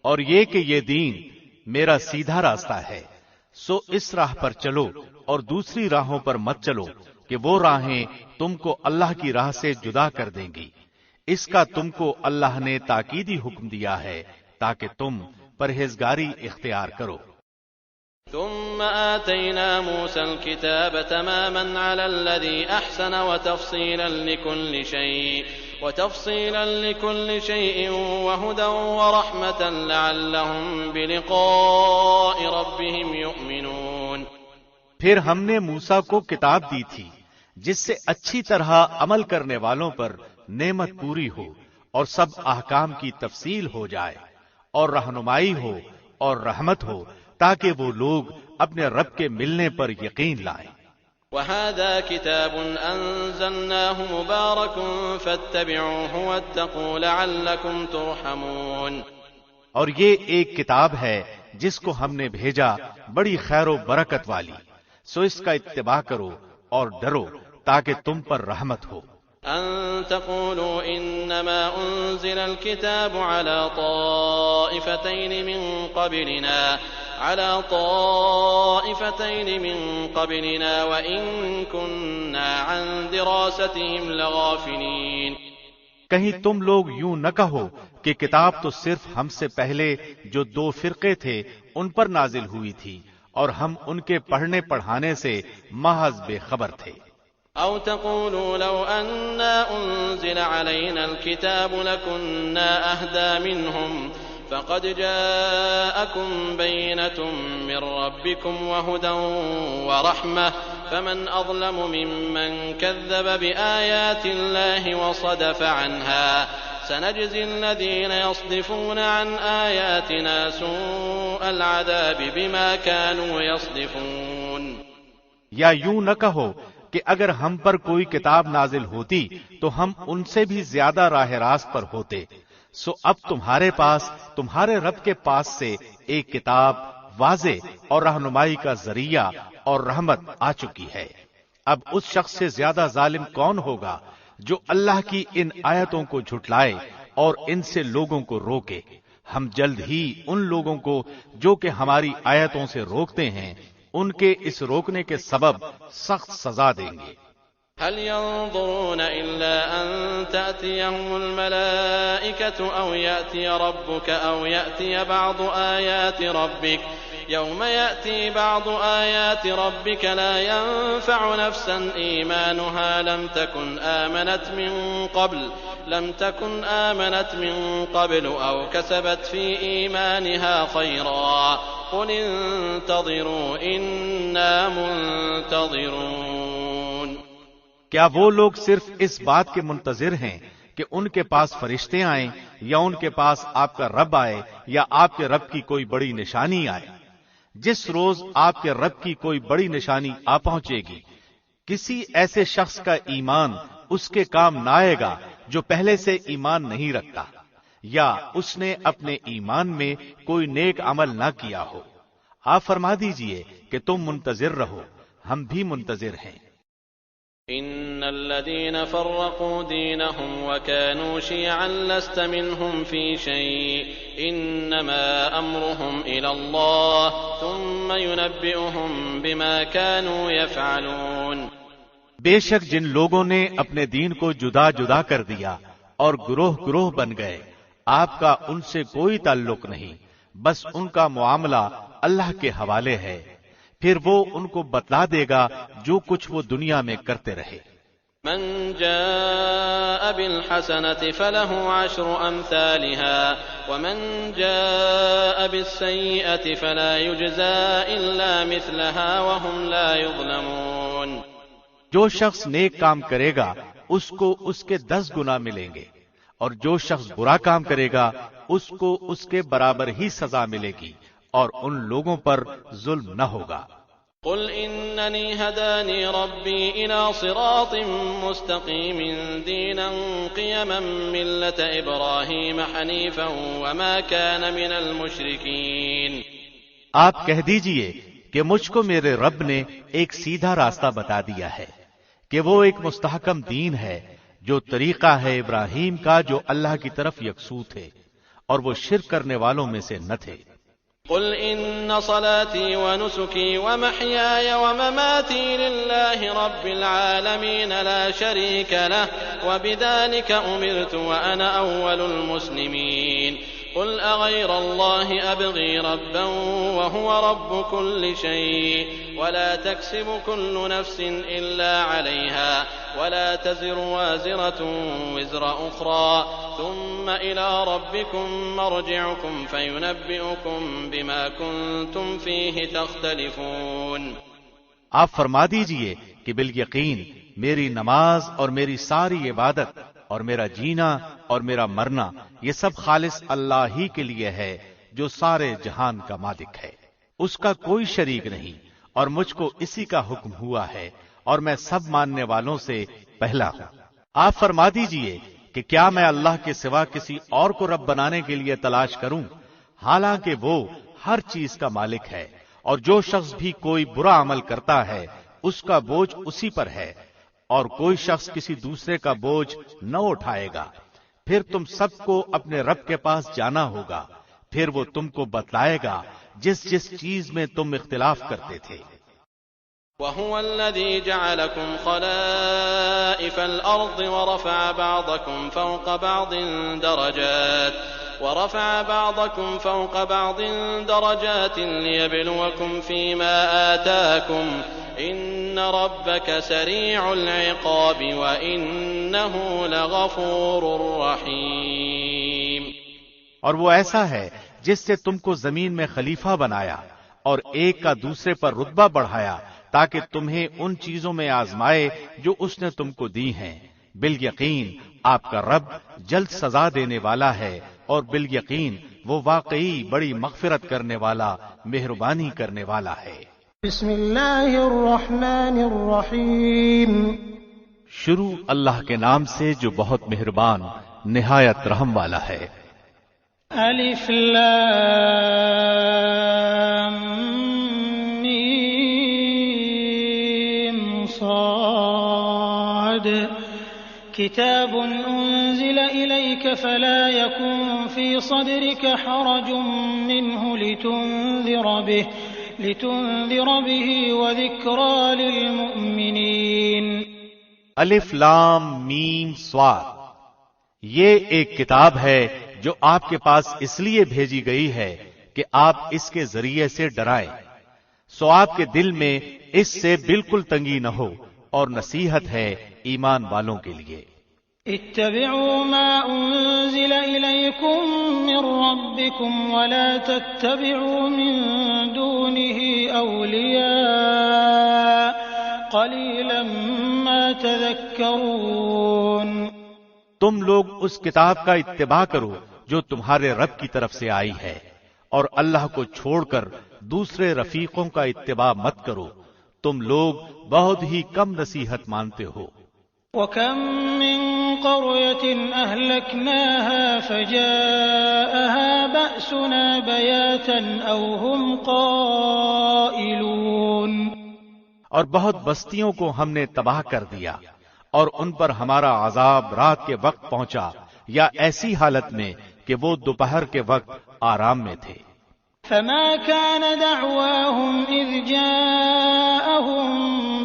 اور یہ کہ یہ دین میرا سیدھا راستہ ہے، سو اس راہ پر چلو اور دوسری راہوں پر مت چلو کہ وہ راہیں تم کو اللہ کی راہ سے جدا کر دیں گی۔ اس کا تم کو اللہ نے تاکیدی حکم دیا ہے تاکہ تم پرہیزگاری اختیار کرو۔ ثم آتينا موسى الكتاب تماما على الذي أحسن وتفصيلا لكل شيء وهدى ورحمة لعلهم بلقاء ربهم يؤمنون۔ پھر ہم نے موسیٰ کو کتاب دی تھی جس سے اچھی طرح عمل کرنے والوں پر نعمت پوری ہو اور سب احکام کی تفصیل ہو جائے، اور رہنمائی ہو اور رحمت ہو تاکہ وہ لوگ اپنے رب کے ملنے پر یقین لائیں۔ وَهَذَا كِتَابٌ أَنزَلْنَاهُ مُبَارَكٌ فَاتَّبِعُوهُ وَاتَّقُوا لَعَلَّكُمْ تُرْحَمُونَ۔ اور یہ ایک کتاب ہے جس کو ہم نے بھیجا بڑی خیر و برکت والی، سو اس کا اتباع کرو اور ڈرو تاکہ تم پر رحمت ہو۔ أن تقولوا إنما أنزل الكتاب على طائفتين من قبلنا وإن كنا عن دراستهم لغافلين۔ کہیں تم لوگ یوں نہ کہو کہ کتاب تو صرف ہم سے پہلے جو دو فرقے تھے ان پر نازل ہوئی تھی اور ہم ان کے پڑھنے پڑھانے سے محض بے خبر تھے۔ أو تقولوا لو أنا أنزل علينا الكتاب لكنا أهدى منهم فقد جاءكم بينة من ربكم وهدى ورحمة فمن أظلم ممن كذب بآيات الله وصدف عنها سنجزي الذين يصدفون عن آياتنا سوء العذاب بما كانوا يصدفون۔ یا یوں نہ کہو کہ اگر ہم پر کوئی کتاب نازل ہوتی تو ہم ان سے بھی زیادہ راہ راست پر ہوتے، سو اب تمہارے پاس تمہارے رب کے پاس سے ایک کتاب واضح اور رہنمائی کا ذریعہ اور رحمت آ چکی ہے۔ اب اس شخص سے زیادہ ظالم کون ہوگا جو اللہ کی ان آیتوں کو جھٹلائے اور ان سے لوگوں کو روکے۔ ہم جلد ہی ان لوگوں کو جو کہ ہماری آیتوں سے روکتے ہیں ان کے اس روکنے کے سبب سخت سزا دیں گے۔ هل ينظرون إلا أن تأتيهم الملائكة أو يأتي ربك أو يأتي بعض آيات ربك يوم يأتي بعض آيات ربك لا ينفع نفسا إيمانها لم تكن آمنت من قبل أو كسبت في إيمانها خيرا قل انتظروا إنا منتظرون۔ کیا وہ لوگ صرف اس بات کے منتظر ہیں کہ ان کے پاس فرشتے آئیں یا ان کے پاس آپ کا رب آئے یا آپ کے رب کی کوئی بڑی نشانی آئے؟ جس روز آپ کے رب کی کوئی بڑی نشانی آ پہنچے گی، کسی ایسے شخص کا ایمان اس کے کام نہ آئے گا جو پہلے سے ایمان نہیں رکھتا، یا اس نے اپنے ایمان میں کوئی نیک عمل نہ کیا ہو۔ آپ فرما دیجئے کہ تم منتظر رہو، ہم بھی منتظر ہیں۔ إن الذين فرقوا دينهم وكانوا شيعا لست منهم في شيء إنما أمرهم إلى الله ثم ينبئهم بما كانوا يفعلون۔ بے شک جن لوگوں نے اپنے دین کو جدا جدا کر دیا اور گروہ گروہ بن گئے، آپ کا ان سے کوئی تعلق نہیں، بس ان کا معاملہ اللہ کے حوالے ہے، پھر وہ ان کو بتلا دے گا جو کچھ وہ دنیا میں کرتے رہے۔ من جاء بالحسنة فله 10 أمثالها ومن جاء بالسيئة فلا يجزى إلا مثلها وهم لا يظلمون۔ جو شخص نیک کام کرے گا اس کو اس کے 10 گنا ملیں گے، اور جو شخص برا کام کرے گا اس کو اس کے برابر ہی سزا ملے گی، اور ان لوگوں پر ظلم نہ ہوگا۔ قل إنني هداني ربي إلى صراط مستقيم دينا قيما ملة إبراهيم حنيفا وما كان من المشركين۔ آپ کہہ دیجئے کہ مجھ کو میرے رب نے ایک سیدھا راستہ بتا دیا ہے کہ وہ ایک مستحکم دین ہے جو طریقہ ہے ابراہیم کا جو اللہ کی طرف یکسو تھے، اور وہ شرک کرنے والوں میں سے نہ تھے۔ قل إن صلاتي ونسكي ومحياي ومماتي لله رب العالمين لا شريك له وبذلك أمرت وأنا أول المسلمين قل أغير الله أبغي ربا وهو رب كل شيء ولا تكسب كل نفس إلا عليها ولا تزر وازرة وزر أخرى ثم إلى ربكم مرجعكم فينبئكم بما كنتم فيه تختلفون۔ آپ فرما دیجئے کہ بالیقین میری نماز اور میری ساری عبادت اور میرا جینا اور میرا مرنا یہ سب خالص اللہ ہی کے لیے ہے جو سارے جہان کا مالک ہے، اس کا کوئی شریک نہیں، اور مجھ کو اسی کا حکم ہوا ہے، اور میں سب ماننے والوں سے پہلا ہوں۔ آپ فرما دیجئے کہ کیا میں اللہ کے سوا کسی اور کو رب بنانے کے لیے تلاش کروں، حالانکہ وہ ہر چیز کا مالک ہے، اور جو شخص بھی کوئی برا عمل کرتا ہے اس کا بوجھ اسی پر ہے، اور کوئی شخص کسی دوسرے کا بوجھ نہ اٹھائے گا۔ پھر تم سب کو اپنے رب کے پاس جانا ہوگا، پھر وہ تم کو بتلائے گا جس جس چیز میں تم اختلاف کرتے تھے۔ وَهُوَ الَّذِي جَعَلَكُمْ خَلَائِفَ الْأَرْضِ وَرَفَعَ بَعْضَكُمْ فَوْقَ بَعْضٍ دَرَجَاتٍ لِيَبْلُوَكُمْ فِيمَا آتَاكُمْ إِنَّ رَبَّكَ سَرِيعُ الْعِقَابِ وَإِنَّهُ لَغَفُورٌ رَحِيمٌ۔ اور وہ ایسا ہے جس سے تم کو زمین میں خلیفہ بنایا اور ایک کا دوسرے پر رتبہ بڑھایا تاکہ تمہیں ان چیزوں میں آزمائے جو اس نے تم کو دی ہیں۔ بالیقین آپ کا رب جلد سزا دینے والا ہے، اور بالیقین وہ واقعی بڑی مغفرت کرنے والا، مہربانی کرنے والا ہے۔ بسم اللہ الرحمن الرحیم۔ شروع اللہ کے نام سے جو بہت مہربان نہایت رحم والا ہے۔ الف لام میم صاد كتاب أنزل إليك فلا يكن في صدرك حرج منه لتنذر به وذكرى للمؤمنين الف لام میم صاد، یہ ایک کتاب ہے جو آپ کے پاس اس لیے بھیجی گئی ہے کہ آپ اس کے ذریعے سے ڈرائیں، سو آپ کے دل میں اس سے بالکل تنگی نہ ہو، اور نصیحت ہے ایمان والوں کے لیے۔ اتبعوا ما انزل الیکم من ربکم ولا تتبعوا من دونه اولیاء قلیلا ما تذکرون۔ تم لوگ اس کتاب کا اتباع کرو جو تمہارے رب کی طرف سے آئی ہے، اور اللہ کو چھوڑ کر دوسرے رفیقوں کا اتباع مت کرو، تم لوگ بہت ہی کم نصیحت مانتے ہو۔ وَكَم مِّن قَرْيَةٍ أَهْلَكْنَاهَا فَجَاءَهَا بَأْسُنَا بَيَاتًا أَوْ هُمْ قَائِلُونَ۔ اور بہت بستیوں کو ہم نے تباہ کر دیا، اور ان پر ہمارا عذاب رات کے وقت پہنچا یا ایسی حالت میں کہ وہ دوپہر کے وقت آرام میں تھے۔ فما كان دعواهم إذ جاءهم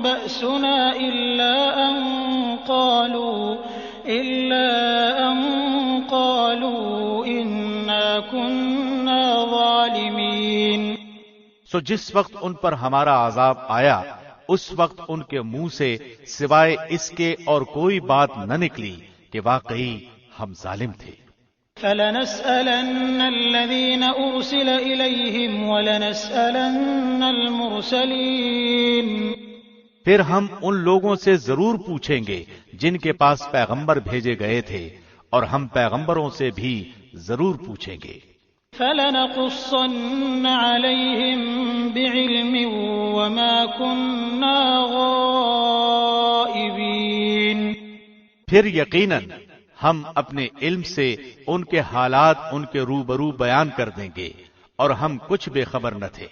بأسنا إلا أن قالوا إنا كنا ظالمين۔ سو جس وقت ان پر ہمارا عذاب آیا، اس وقت ان کے منہ سے سوائے اس کے اور کوئی بات نہ نکلی کہ واقعی ہم ظالم تھے۔ فَلَنَسْأَلَنَّ الَّذِينَ أُرْسِلَ إِلَيْهِمْ وَلَنَسْأَلَنَّ الْمُرْسَلِينَ۔ پھر ہم ان لوگوں سے ضرور پوچھیں گے جن کے پاس پیغمبر بھیجے گئے تھے، اور ہم پیغمبروں سے بھی ضرور پوچھیں گے۔ فَلَنَقُصَّنَّ عَلَيْهِمْ بِعِلْمٍ وَمَا كُنَّا غَائِبِينَ۔ پھر یقیناً ہم اپنے علم سے ان کے حالات ان کے روبرو بیان کر دیں گے، اور ہم کچھ بے خبر نہ تھے۔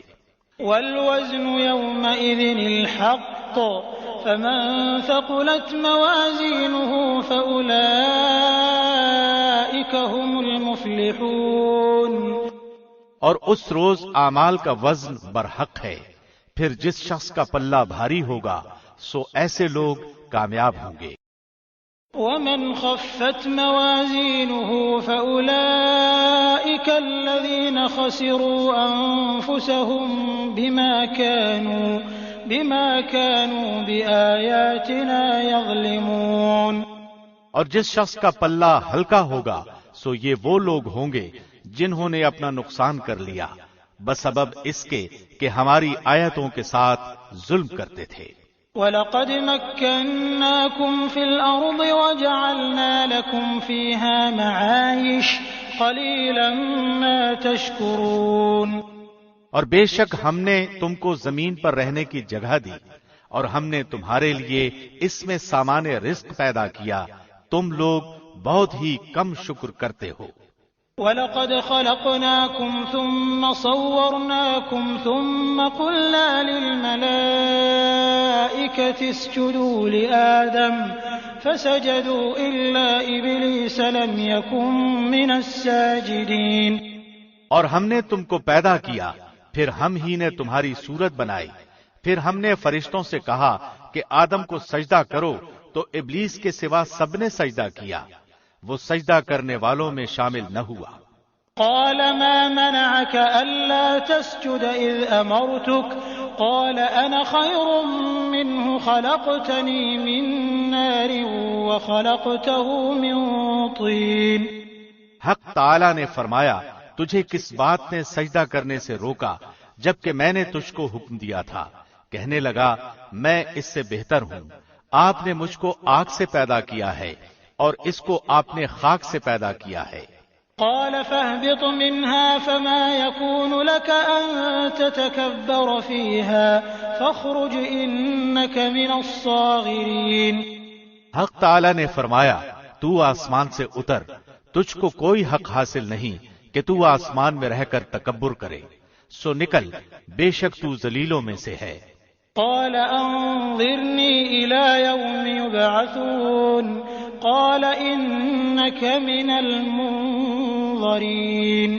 وَالْوَزْنُ يَوْمَئِذٍ الْحَقُّ فَمَن ثَقُلَتْ مَوَازِينُهُ فَأُولَئِكَ هُمُ الْمُفْلِحُونَ۔ اور اس روز اعمال کا وزن برحق ہے، پھر جس شخص کا پلہ بھاری ہوگا سو ایسے لوگ کامیاب ہوں گے۔ وَمَنْ خَفَّتْ مَوَازِينُهُ فَأُولَئِكَ الَّذِينَ خَسِرُوا أَنفُسَهُم بِمَا كَانُوا بِآيَاتِنَا يَظْلِمُونَ۔ اور جس شخص کا پلہ ہلکا ہوگا سو یہ وہ لوگ ہوں گے جنہوں نے اپنا نقصان کر لیا بسبب اس کے کہ ہماری آیتوں کے ساتھ ظلم کرتے تھے۔ وَلَقَدْ مَكَّنَّاكُمْ فِي الْأَرْضِ وَجَعَلْنَا لَكُمْ فِيهَا مَعَايِشَ قَلِيلًا مَا تَشْكُرُونَ۔ اور بے شک ہم نے تم کو زمین پر رہنے کی جگہ دی، اور ہم نے تمہارے لیے اس میں سامان رزق پیدا کیا، تم لوگ بہت ہی کم شکر کرتے ہو۔ وَلَقَدْ خَلَقْنَاكُمْ ثُمَّ صَوَّرْنَاكُمْ ثُمَّ قُلْنَا لِلْمَلَائِكَةِ اسْجُدُوا لِآدَمَ فَسَجَدُوا إِلَّا إِبْلِيسَ لَمْ يَكُن مِّنَ السَّاجِدِينَ۔ اور ہم نے تم کو پیدا کیا، پھر ہم ہی نے تمہاری صورت بنائی، پھر ہم نے فرشتوں سے کہا کہ آدم کو سجدہ کرو، تو ابلیس کے سوا سب نے سجدہ کیا، وہ سجدہ کرنے والوں میں شامل نہ ہوا۔ قال ما منعك ألا تسجد إذ أمرتك قال أنا خير منه خلقتني من نار وخلقته من طين۔ حق تعالی نے فرمایا، تجھے کس بات نے سجدہ کرنے سے روکا جبکہ میں نے تجھ کو حکم دیا تھا؟ کہنے لگا، میں اس سے بہتر ہوں، آپ نے مجھ کو آگ سے پیدا کیا ہے اور اس کو آپ نے خاک سے پیدا کیا ہے۔ قال فاهبط منها فما يكون لك أن تتكبر فيها فاخرج إنك من الصاغرين۔ حق تعالی نے فرمایا، تو آسمان سے اتر، تجھ کو کوئی حق حاصل نہیں کہ تو آسمان میں رہ کر تکبر کرے، سو نکل، بے شک تو ذلیلوں میں سے ہے۔ قال انظرني إلى يوم يبعثون قال إنك من المنظرين۔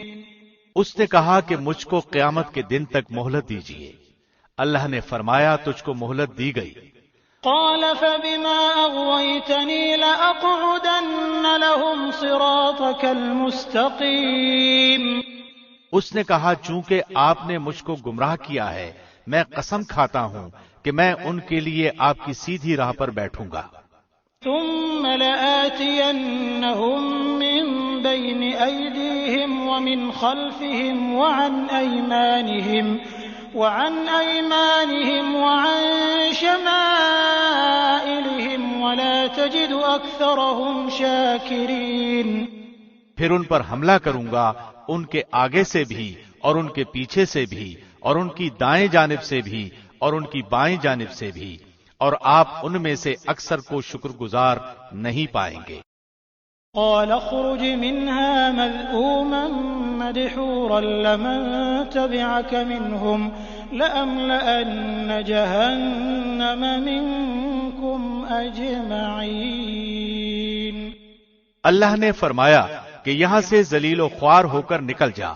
اس نے کہا کہ مجھ کو قیامت کے دن تک مہلت دیجیے۔ اللہ نے فرمایا تجھ کو مہلت دی گئی۔ قال فبما أغويتني لأقعدن لهم صراطك المستقيم۔ اس نے کہا چونکہ آپ نے مجھ کو گمراہ کیا ہے میں قسم کھاتا ہوں کہ میں ان کے لیے آپ کی سیدھی راہ پر بیٹھوں گا۔ ثم لآتينهم من بين أيديهم ومن خلفهم وعن أيمانهم وعن شمائلهم ولا تجد أكثرهم شاكرين۔ پھر ان پر حملہ کروں گا، ان کے آگے سے بھی اور ان کے پیچھے سے بھی اور ان کی دائیں جانب سے بھی اور ان کی بائیں جانب سے بھی، اور آپ ان میں سے اکثر کو شکر گزار نہیں پائیں گے۔ قال اخرج منها مذءوما مدحورا لمن تبعك منهم لأملأن جهنم منكم أجمعين۔ اللہ نے فرمایا کہ یہاں سے ذلیل و خوار ہو کر نکل جا،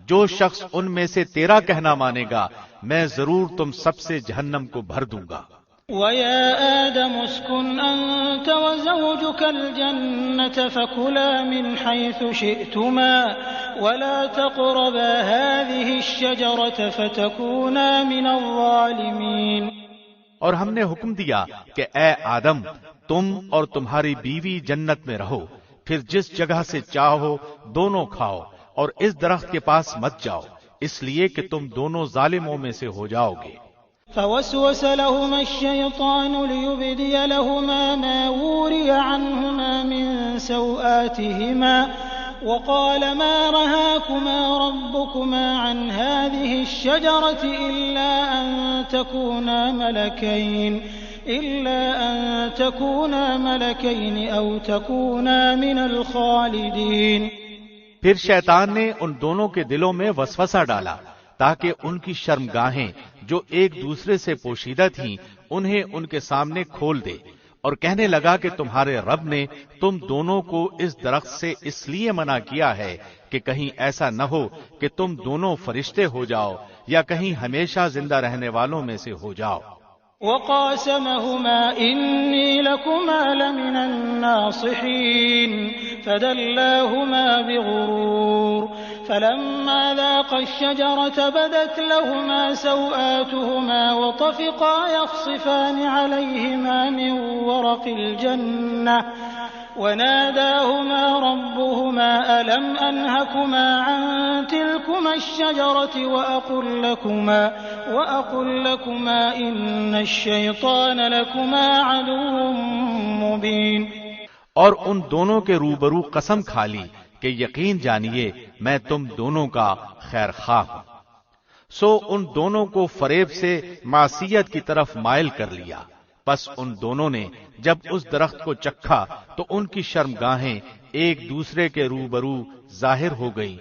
جو شخص ان میں سے تیرا کہنا مانے گا میں ضرور تم سب سے جہنم کو بھر دوں گا۔ وَيَا آدَمُ اسْكُنْ أَنْتَ وَزَوْجُكَ الْجَنَّةَ فَكُلَا مِنْ حَيْثُ شِئْتُمَا وَلَا تَقْرَبَا هَذِهِ الشَّجَرَةَ فَتَكُونَا مِنَ الظَّالِمِينَ۔ اور ہم نے حکم دیا کہ اے آدم تم اور تمہاری بیوی جنت میں رہو، پھر جس جگہ سے چاہو دونوں کھاؤ اور اس درخت کے پاس مت جاؤ، اس لیے کہ تم دونوں ظالموں میں سے ہو جاؤ گے۔ فوسوس لهما الشيطان ليبدي لهما ما وري عنهما من سوآتهما وقال ما رهاكما ربكما عن هذه الشجرة إلا أن تكونا ملكين أو تكونا من الخالدين۔ پھر شیطان نے ان دونوں کے دلوں میں وسوسہ ڈالا تاکہ ان کی شرمگاہیں جو ایک دوسرے سے پوشیدہ تھیں انہیں ان کے سامنے کھول دے، اور کہنے لگا کہ تمہارے رب نے تم دونوں کو اس درخت سے اس لیے منع کیا ہے کہ کہیں ایسا نہ ہو کہ تم دونوں فرشتے ہو جاؤ یا کہیں ہمیشہ زندہ رہنے والوں میں سے ہو جاؤ۔ وقاسمهما إني لكما لمن الناصحين فدلاهما بغرور فلما ذاقا الشجرة بدت لهما سوآتهما وطفقا يخصفان عليهما من ورق الجنة وناداهما ربهما ألم أنهكما عن تلكما الشجرة وأقل لكما إن الشيطان لكما عدو مبين۔ اور ان دونوں کے روبرو قسم کھا لی کہ یقین جانیے میں تم دونوں کا خیر خواہ ہوں۔ سو ان دونوں کو فریب سے معصیت کی طرف مائل کر لیا، پس ان دونوں نے جب اس درخت کو چکھا تو ان کی شرمگاہیں ایک دوسرے کے روبرو ظاہر ہو گئی،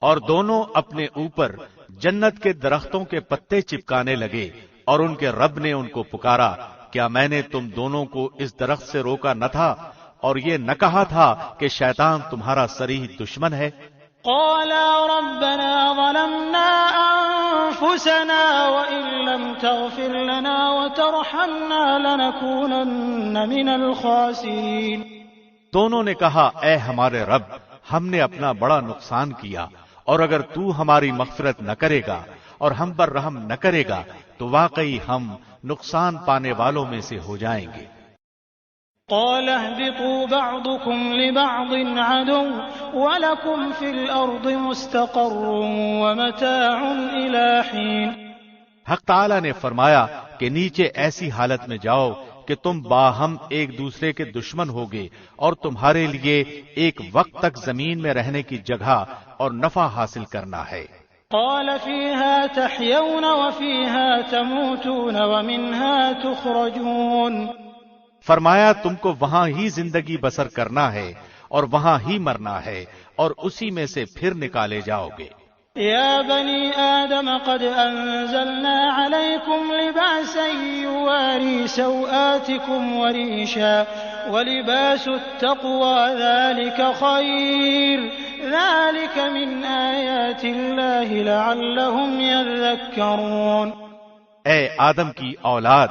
اور دونوں اپنے اوپر جنت کے درختوں کے پتے چپکانے لگے، اور ان کے رب نے ان کو پکارا کیا میں نے تم دونوں کو اس درخت سے روکا نہ تھا اور یہ نہ کہا تھا کہ شیطان تمہارا صریح دشمن ہے؟ قالا ربنا ظلمنا أنفسنا وإن لم تغفر لنا وترحمنا لنكونن من الخاسرين۔ دونوں نے کہا اے ہمارے رب ہم نے اپنا بڑا نقصان کیا، اور اگر تو ہماری مغفرت نہ کرے گا اور ہم پر رحم نہ کرے گا تو واقعی ہم نقصان پانے والوں میں سے ہو جائیں گے۔ قال اهبطوا بعضكم لبعض عدو ولكم في الأرض مستقر ومتاع إلى حين۔ حق تعالی نے فرمایا کہ نیچے ایسی حالت میں جاؤ کہ تم باہم ایک دوسرے کے دشمن ہوگے، اور تمہارے لیے ایک وقت تک زمین میں رہنے کی جگہ اور نفع حاصل کرنا ہے۔ قال فيها تحيون وفيها تموتون ومنها تخرجون۔ فرمایا تم کو وہاں ہی زندگی بسر کرنا ہے اور وہاں ہی مرنا ہے اور اسی میں سے پھر نکالے جاؤ گے۔ يا بني آدم قد أنزلنا عليكم لباسا يواري سوآتكم وريشا ولباس التقوى ذلك خير ذلك من آیات اللہ لعلہم یذکرون۔ اے آدم کی اولاد،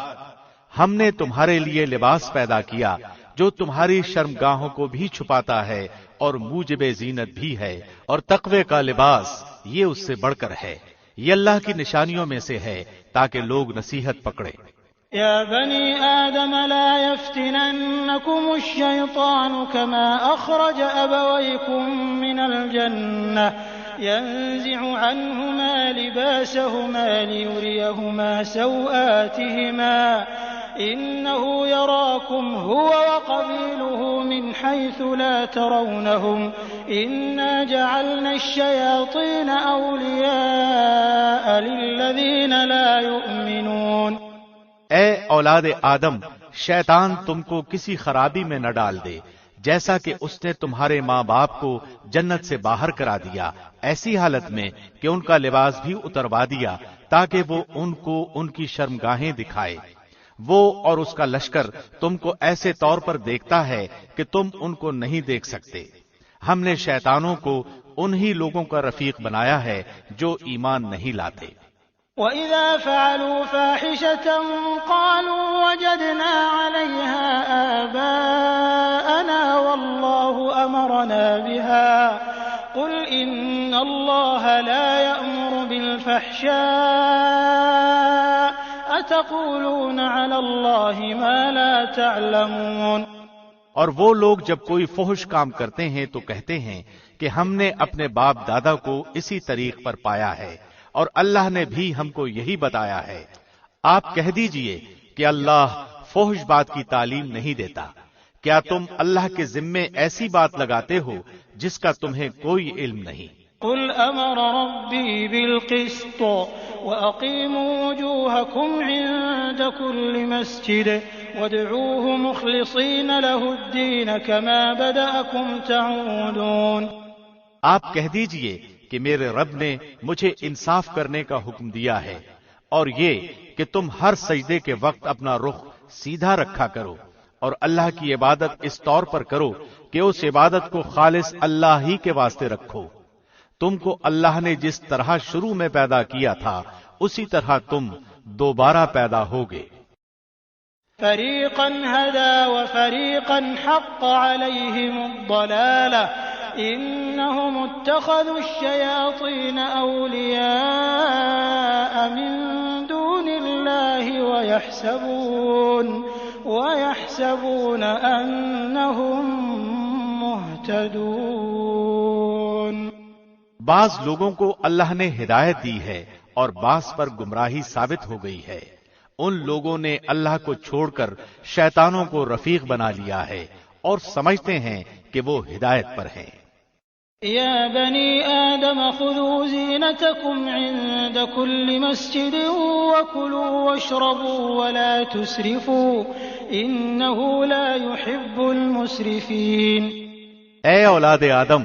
ہم نے تمہارے لیے لباس پیدا کیا جو تمہاری شرمگاہوں کو بھی چھپاتا ہے اور موجب زینت بھی ہے، اور تقوی کا لباس یہ اس سے بڑھ کر ہے، یہ اللہ کی نشانیوں میں سے ہے تاکہ لوگ نصیحت پکڑیں۔ يا بني آدم لا يفتننكم الشيطان كما أخرج أبويكم من الجنة ينزع عنهما لباسهما ليريهما سوآتهما إنه يراكم هو وقبيله من حيث لا ترونهم إنا جعلنا الشياطين أولياء للذين لا يؤمنون۔ اے اولاد آدم، شیطان تم کو کسی خرابی میں نہ ڈال دے، جیسا کہ اس نے تمہارے ماں باپ کو جنت سے باہر کرا دیا ایسی حالت میں کہ ان کا لباس بھی اتروا دیا تاکہ وہ ان کو ان کی شرمگاہیں دکھائے۔ وہ اور اس کا لشکر تم کو ایسے طور پر دیکھتا ہے کہ تم ان کو نہیں دیکھ سکتے۔ ہم نے شیطانوں کو انہی لوگوں کا رفیق بنایا ہے جو ایمان نہیں لاتے۔ وَإِذَا فَعَلُوا فَاحِشَةً قَالُوا وَجَدْنَا عَلَيْهَا آبَاءَنَا وَاللَّهُ أَمَرَنَا بِهَا قُلْ إِنَّ اللَّهَ لَا يَأْمُرُ بِالْفَحْشَاءِ أَتَقُولُونَ عَلَى اللَّهِ مَا لَا تَعْلَمُونَ۔ اور وہ لوگ جب کوئی فحش کام کرتے ہیں تو کہتے ہیں کہ ہم نے اپنے باپ دادا کو اسی طریق پر پایا ہے اور اللہ نے بھی ہم کو یہی بتایا ہے۔ آپ کہہ دیجئے کہ اللہ فحش بات کی تعلیم نہیں دیتا۔ کیا تم اللہ کے ذمے ایسی بات لگاتے ہو جس کا تمہیں کوئی علم نہیں؟ قل امر ربی بالقسط واقیموا وجوہکم عند کل مسجد وادعوه مخلصین له الدین کما بدأکم تعودون۔ آپ کہہ دیجئے کہ میرے رب نے مجھے انصاف کرنے کا حکم دیا ہے، اور یہ کہ تم ہر سجدے کے وقت اپنا رخ سیدھا رکھا کرو اور اللہ کی عبادت اس طور پر کرو کہ اس عبادت کو خالص اللہ ہی کے واسطے رکھو۔ تم کو اللہ نے جس طرح شروع میں پیدا کیا تھا اسی طرح تم دوبارہ پیدا ہوگے۔ فریقا هدى وفریقا حق علیہم الضلالہ انہم اتخذوا الشیاطین اولیاء من دون اللہ ویحسبون انہم مہتدون۔ بعض لوگوں کو اللہ نے ہدایت دی ہے اور بعض پر گمراہی ثابت ہو گئی ہے۔ ان لوگوں نے اللہ کو چھوڑ کر شیطانوں کو رفیق بنا لیا ہے اور سمجھتے ہیں کہ وہ ہدایت پر ہیں۔ یا بنی آدم خذوا زینتکم عند کل مسجد وکلوا واشربوا ولا تسرفوا انہ لا يحب المسرفین۔ اے اولاد آدم،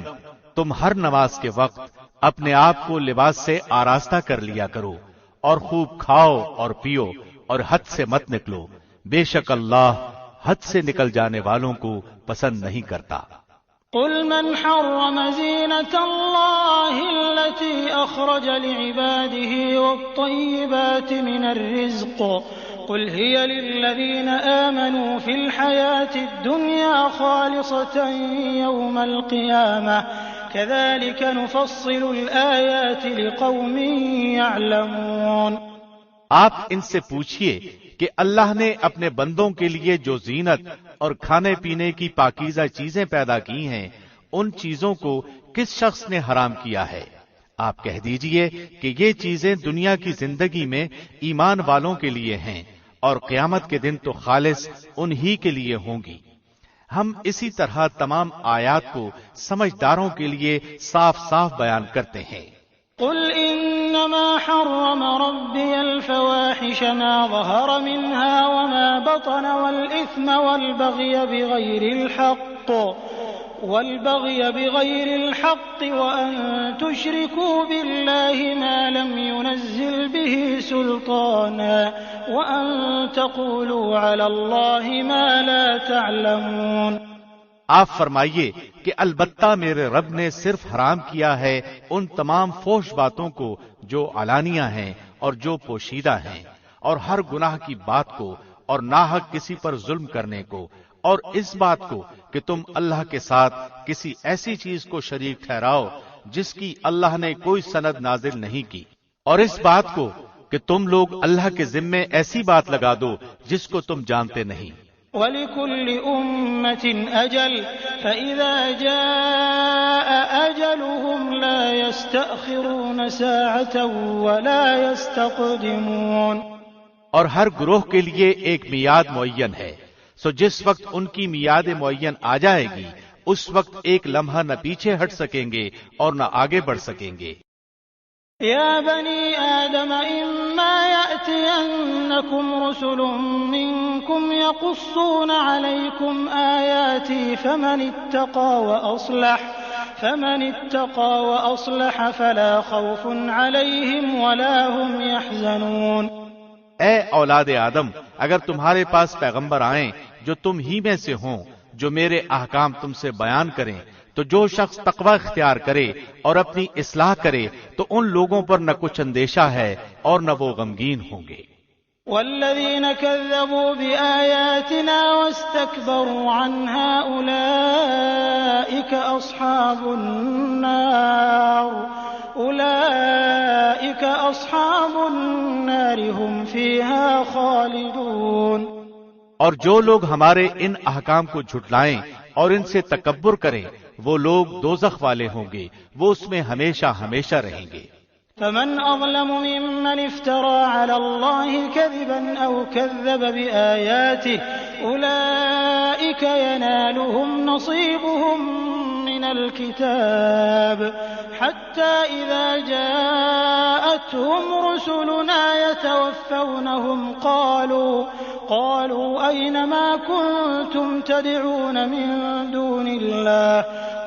تم ہر نماز کے وقت اپنے آپ کو لباس سے آراستہ کر لیا کرو اور خوب کھاؤ اور پیو اور حد سے مت نکلو، بے شک اللہ حد سے نکل جانے والوں کو پسند نہیں کرتا۔ قل من حرم زینة اللہ التي اخرج لعباده والطیبات من الرزق قل هي للذین آمنوا في الحياة الدنيا خالصة يوم القيامة كذلك نفصل الآيات لقوم يعلمون۔ آپ ان سے پوچھئے کہ اللہ نے اپنے بندوں کے لیے جو زینت اور کھانے پینے کی پاکیزہ چیزیں پیدا کی ہیں ان چیزوں کو کس شخص نے حرام کیا ہے؟ آپ کہہ دیجئے کہ یہ چیزیں دنیا کی زندگی میں ایمان والوں کے لیے ہیں اور قیامت کے دن تو خالص انہی کے لیے ہوں گی۔ ہم اسی طرح تمام آیات کو سمجھداروں کے لیے صاف صاف بیان کرتے ہیں۔ قل انما حرم ربی الفواحش ما ظهر منها وما بطن والاثم والبغي بغير الحق وان تشركوا بالله ما لم ينزل به سلطانا وان تقولوا على الله ما لا تعلمون۔ آپ فرمائیے کہ البتہ میرے رب نے صرف حرام کیا ہے ان تمام فحش باتوں کو جو علانیہ ہیں اور جو پوشیدہ ہیں، اور ہر گناہ کی بات کو، اور ناحق کسی پر ظلم کرنے کو، اور اس بات کو کہ تم اللہ کے ساتھ کسی ایسی چیز کو شریک ٹھہراؤ جس کی اللہ نے کوئی سند نازل نہیں کی، اور اس بات کو کہ تم لوگ اللہ کے ذمے ایسی بات لگا دو جس کو تم جانتے نہیں۔ وَلِكُلِّ أُمَّةٍ أَجَلٌ فَإِذَا جَاءَ أَجَلُهُمْ لَا يَسْتَأْخِرُونَ سَاعَةً وَلَا يَسْتَقْدِمُونَ۔ اور ہر گروہ کے لیے ایک میعاد معین ہے، سو جس وقت ان کی میعاد معین آ جائے گی اس وقت ایک لمحہ نہ پیچھے ہٹ سکیں گے اور نہ آگے بڑھ سکیں گے۔ يا بني آدم إما يأتينكم رسل منكم يقصون عليكم آياتي فمن اتقى وأصلح فلا خوف عليهم ولا هم يحزنون۔ اے اولاد آدم، اگر تمہارے پاس پیغمبر آئیں جو تم ہی میں سے ہوں، جو میرے احکام تم سے بیان کریں، تو جو شخص تقوی اختیار کرے اور اپنی اصلاح کرے تو ان لوگوں پر نہ کچھ اندیشہ ہے اور نہ وہ غمگین ہوں گے۔ والذين كذبوا بآياتنا واستكبروا عنها أولئك أصحاب النار هم فيها خالدون۔ اور جو لوگ ہمارے ان احکام کو جھٹلائیں اور ان سے تکبر کریں وہ لوگ دوزخ والے ہوں گے، وہ اس میں ہمیشہ ہمیشہ رہیں گے۔ فمن أظلم ممن افترى على الله كذبا أو كذب بآياته أولئك ينالهم نصيبهم من الكتاب حتى إذا جاءتهم رسلنا يتوفونهم قالوا أين ما كنتم تدعون من دون الله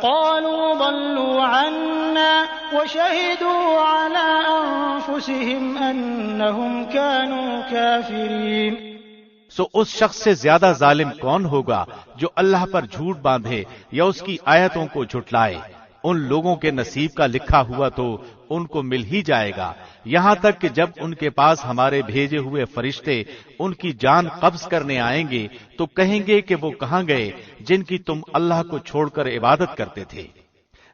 قالوا ضلوا عنا وشهدوا على أنفسهم أنهم كانوا كافرين۔ سو اس شخص سے زیادہ ظالم کون ہوگا جو اللہ پر جھوٹ باندھے یا اس کی آیتوں کو جھٹلائے؟ ان لوگوں کے نصیب کا لکھا ہوا تو ان کو مل ہی جائے گا، یہاں تک کہ جب ان کے پاس ہمارے بھیجے ہوئے فرشتے ان کی جان قبض کرنے آئیں گے تو کہیں گے کہ وہ کہاں گئے جن کی تم اللہ کو چھوڑ کر عبادت کرتے تھے؟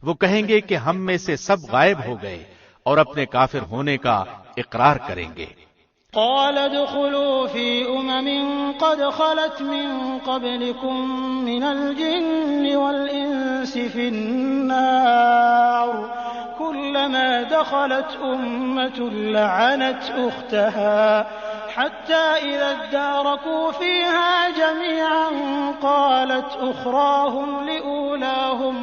وہ کہیں گے کہ ہم میں سے سب غائب ہو گئے، اور اپنے کافر ہونے کا اقرار کریں گے۔ قال ادخلوا في قد خلت من قبلكم من الجن والإنس في النار كلما دخلت أمة لعنت أختها حتى إذا اداركوا فيها جميعا قالت أخراهم لأولاهم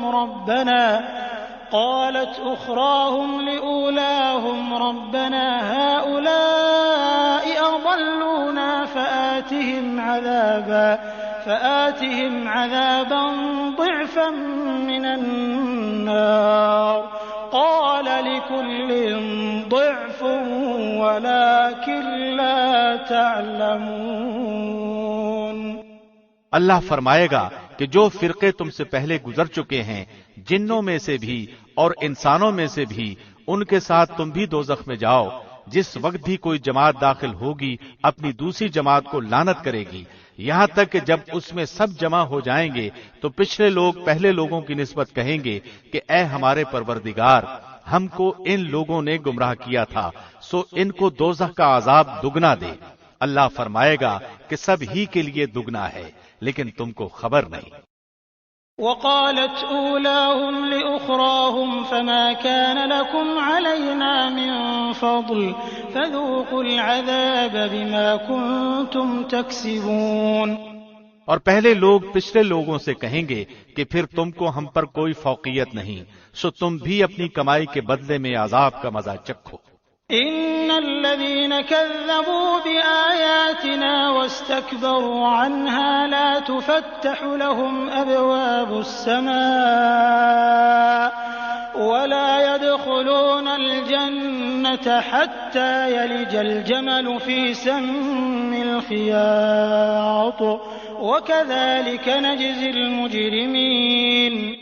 ربنا هؤلاء أضلونا فآتهم عذابا ضعفا من النار قال لكل ضعف ولكن لا تعلمون۔ اللہ فرمائے گا کہ جو فرقے تم سے پہلے گزر چکے ہیں جنوں میں سے بھی اور انسانوں میں سے بھی ان کے ساتھ تم بھی دوزخ میں جاؤ، جس وقت بھی کوئی جماعت داخل ہوگی اپنی دوسری جماعت کو لعنت کرے گی، یہاں تک کہ جب اس میں سب جمع ہو جائیں گے تو پچھلے لوگ پہلے لوگوں کی نسبت کہیں گے کہ اے ہمارے پروردگار، ہم کو ان لوگوں نے گمراہ کیا تھا، سو ان کو دوزخ کا عذاب دگنا دے۔ اللہ فرمائے گا کہ سب ہی کے لیے دگنا ہے، لیکن تم کو خبر نہیں۔ وقالت أولاهم لأخراهم فما كان لكم علينا من فضل فذوقوا العذاب بما كنتم تكسبون۔ اور پہلے لوگ پچھلے لوگوں سے کہیں گے کہ پھر تم کو ہم پر کوئی فوقیت نہیں، سو تم بھی اپنی کمائی کے بدلے میں عذاب کا مزہ چکھو۔ إن الذين كذبوا بآياتنا واستكبروا عنها لا تفتح لهم أبواب السماء ولا يدخلون الجنة حتى يلج الجمل في سم الخياط وكذلك نجزي المجرمين۔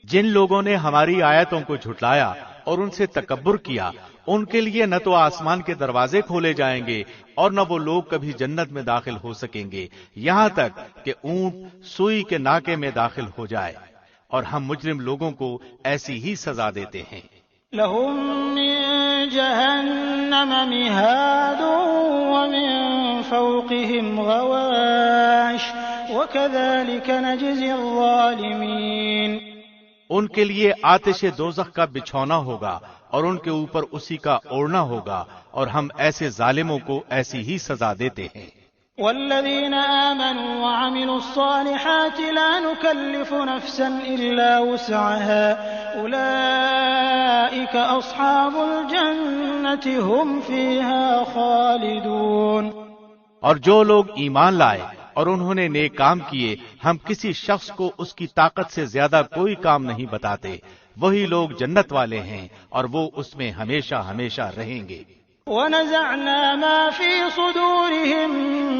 جن لوگوں نے ہماری آیتوں کو جھٹلایا اور ان سے تکبر کیا، ان کے لیے نہ تو آسمان کے دروازے کھولے جائیں گے اور نہ وہ لوگ کبھی جنت میں داخل ہو سکیں گے، یہاں تک کہ اونٹ سوئی کے ناکے میں داخل ہو جائے، اور ہم مجرم لوگوں کو ایسی ہی سزا دیتے ہیں۔ لهم من جهنم مهاد ومن فوقهم غواش وكذلك نجزي الظالمين۔ ان کے لیے آتش دوزخ کا بچھونا ہوگا اور ان کے اوپر اسی کا اوڑھنا ہوگا، اور ہم ایسے ظالموں کو ایسی ہی سزا دیتے ہیں۔ والذين آمنوا وعملوا الصالحات لا نكلف نفسا إلا وسعها أولئك أصحاب الجنة هم فيها خالدون۔ اور جو لوگ ایمان لائے اور انہوں نے نیک کام کیے، ہم کسی شخص کو اس کی طاقت سے زیادہ کوئی کام نہیں بتاتے، وہی لوگ جنت والے ہیں اور وہ اس میں ہمیشہ ہمیشہ رہیں گے۔ ونزعنا ما في صدورهم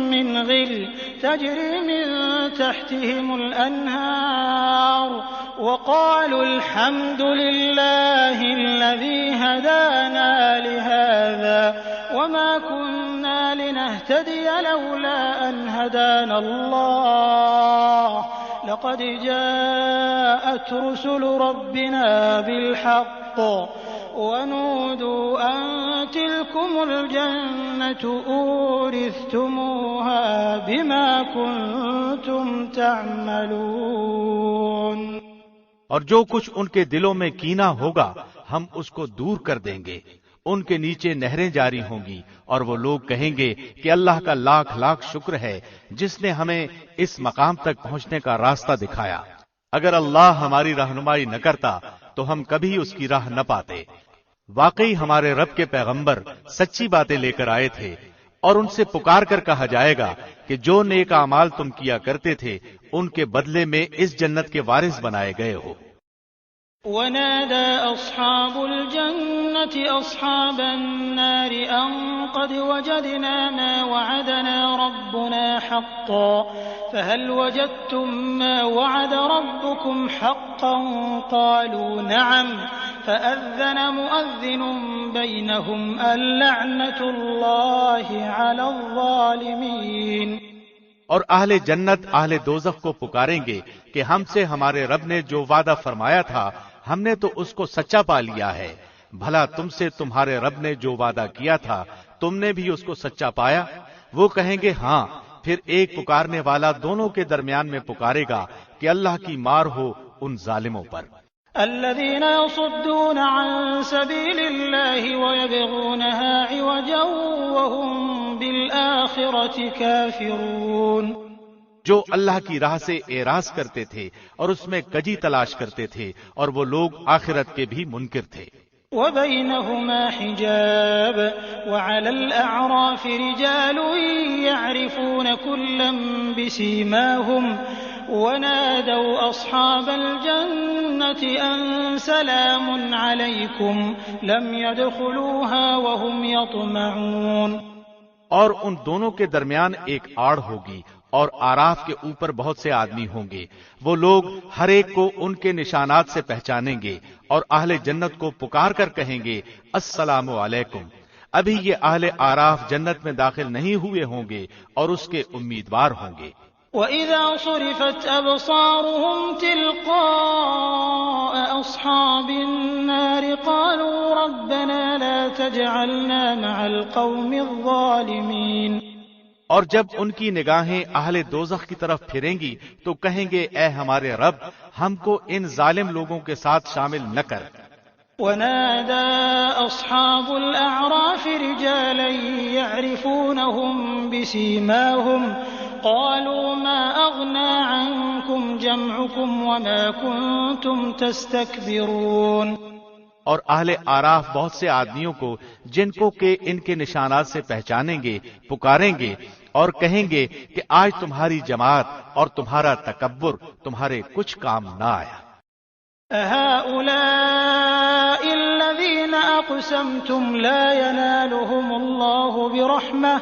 من غل تجري من تحتهم الأنهار وقالوا الحمد لله الذي هدانا لهذا وما كنا لنهتدي لولا أن هدانا الله لقد جاءت رسل ربنا بالحق ونودوا أن تلكم الجنة أورثتموها بما كنتم تعملون۔ اور جو کچھ ان کے دلوں میں کینہ ہوگا ہم اس کو دور کر دیں گے، ان کے نیچے نہریں جاری ہوں گی، اور وہ لوگ کہیں گے کہ اللہ کا لاکھ لاکھ شکر ہے جس نے ہمیں اس مقام تک پہنچنے کا راستہ دکھایا، اگر اللہ ہماری رہنمائی نہ کرتا تو ہم کبھی اس کی راہ نہ پاتے۔ واقعی ہمارے رب کے پیغمبر سچی باتیں لے کر آئے تھے، اور ان سے پکار کر کہا جائے گا کہ جو نیک اعمال تم کیا کرتے تھے ان کے بدلے میں اس جنت کے وارث بنائے گئے ہو۔ ونادى أصحاب الجنة أصحاب النار أن قد وجدنا ما وعدنا ربنا حقا فهل وجدتم ما وعد ربكم حقا قالوا نعم فأذن مؤذن بينهم اللعنة الله على الظالمين۔ اور اہل جنت اہل دوزخ کو پکاریں گے کہ ہم سے ہمارے رب نے جو وعدہ فرمایا تھا ہم نے تو اس کو سچا پا لیا ہے، بھلا تم سے تمہارے رب نے جو وعدہ کیا تھا تم نے بھی اس کو سچا پایا؟ وہ کہیں گے ہاں، پھر ایک پکارنے والا دونوں کے درمیان میں پکارے گا کہ اللہ کی مار ہو ان ظالموں پر۔ الذين يصدون عن سبيل الله ويبغونها عوجا وهم بالآخرة كافرون۔ جو اللہ کی راہ سے اعراض کرتے تھے اور اس میں کجی تلاش کرتے تھے، اور وہ لوگ آخرت کے بھی منکر تھے۔ وبينهما حجاب وعلى الأعراف رجال يعرفون كلا بسيماهم ونادوا أصحاب الجنة أن سلام عليكم لم يدخلوها وهم يطمعون۔ اور ان دونوں کے درمیان ایک آڑ ہوگی، اور آراف کے اوپر بہت سے آدمی ہوں گے، وہ لوگ ہر ایک کو ان کے نشانات سے پہچانیں گے، اور اہل جنت کو پکار کر کہیں گے السلام علیکم۔ ابھی یہ اہل آراف جنت میں داخل نہیں ہوئے ہوں گے اور اس کے امیدوار ہوں گے۔ وَإِذَا صُرِفَتْ أَبْصَارُهُمْ تِلْقَاءَ أَصْحَابِ النَّارِ قَالُوا رَبَّنَا لَا تَجْعَلْنَا مَعَ الْقَوْمِ الظَّالِمِينَ۔ اور جب ان کی نگاہیں اہل دوزخ کی طرف پھریں گی تو کہیں گے اے ہمارے رب، ہم کو ان ظالم لوگوں کے ساتھ شامل نہ کر۔ ونادى أصحاب الأعراف رجالا يعرفونهم بسيماهم قالوا ما أغنى عنكم جمعكم وما كنتم تستكبرون۔ اور اہل آراف بہت سے آدمیوں کو جن کو کہ ان کے نشانات سے پہچانیں گے پکاریں گے اور کہیں گے کہ آج تمہاری جماعت اور تمہارا تکبر تمہارے کچھ کام نہ آیا۔ هؤلاء الذين أقسمتم لا ينالهم الله برحمة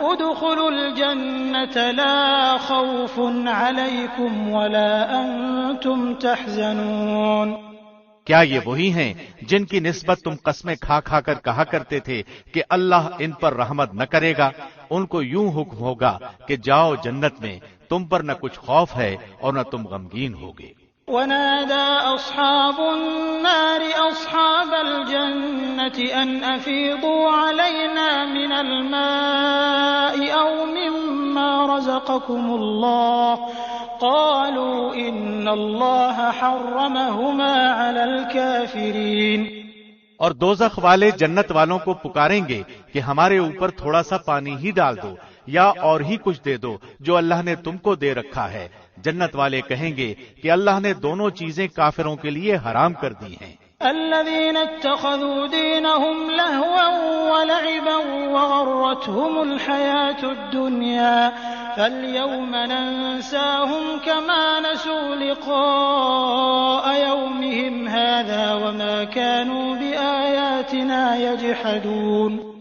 ادخلوا الجنة لا خوف عليكم ولا أنتم تحزنون۔ کیا یہ وہی ہیں جن کی نسبت تم قسمیں کھا کھا کر کہا کرتے تھے کہ اللہ ان پر رحمت نہ کرے گا؟ ان کو یوں حکم ہوگا کہ جاؤ جنت میں، تم پر نہ کچھ خوف ہے اور نہ تم غمگین ہوگے۔ ونادى أصحاب النار أصحاب الجنة أن أفيضوا علينا من الماء أو مما رزقكم الله قالوا إن الله حرمهما على الكافرين۔ اور دوزخ والے جنت والوں کو پکاریں گے کہ ہمارے اوپر تھوڑا سا پانی ہی ڈال دو یا اور ہی کچھ دے دو جو اللہ نے تم کو دے رکھا ہے۔ جنت والے کہیں گے کہ اللہ نے دونوں چیزیں کافروں کے لیے حرام کر دی ہیں۔ الذين اتخذوا دينهم لهوا ولعبا وغرتهم الحياة الدنيا فاليوم ننساهم كما نسوا لقاء يومهم هذا وما كانوا بآياتنا يجحدون۔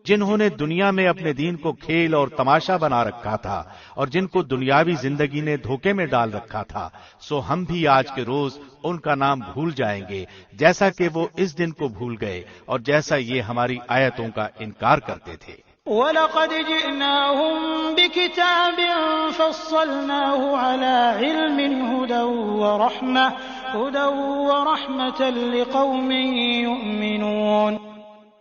جنہوں نے دنیا میں اپنے دین کو کھیل اور تماشا بنا رکھا تھا اور جن کو دنیاوی زندگی نے دھوکے میں ڈال رکھا تھا، سو ہم بھی آج کے روز ان کا نام بھول جائیں گے جیسا کہ وہ اس دن کو بھول گئے اور جیسا یہ ہماری آیتوں کا انکار کرتے تھے۔ وَلَقَدْ جِئْنَاهُمْ بِكِتَابٍ فَصَّلْنَاهُ عَلَى عِلْمٍ هُدًى وَرَحْمَةً لِقَوْمٍ يُؤْمِنُونَ۔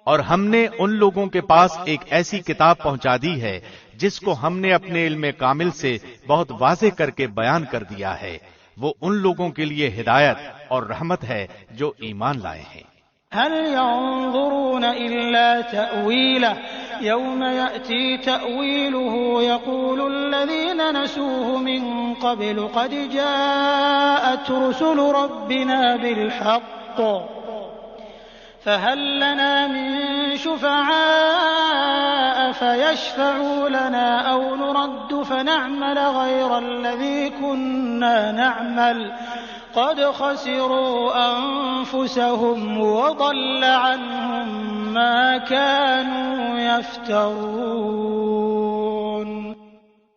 اور ہم نے ان لوگوں کے پاس ایک ایسی کتاب پہنچا دی ہے جس کو ہم نے اپنے علم کامل سے بہت واضح کر کے بیان کر دیا ہے، وہ ان لوگوں کے لیے ہدایت اور رحمت ہے جو ایمان لائے ہیں۔ هل ينظرون إلا تأويله يوم يأتي تأويله يقول الذين نسوه من قبل قد جاءت رسل ربنا بالحق فهل لنا من شفعاء فيشفعوا لنا أو نرد فنعمل غير الذي كنا نعمل قد خسروا أنفسهم وضل عنهم ما كانوا يفترون۔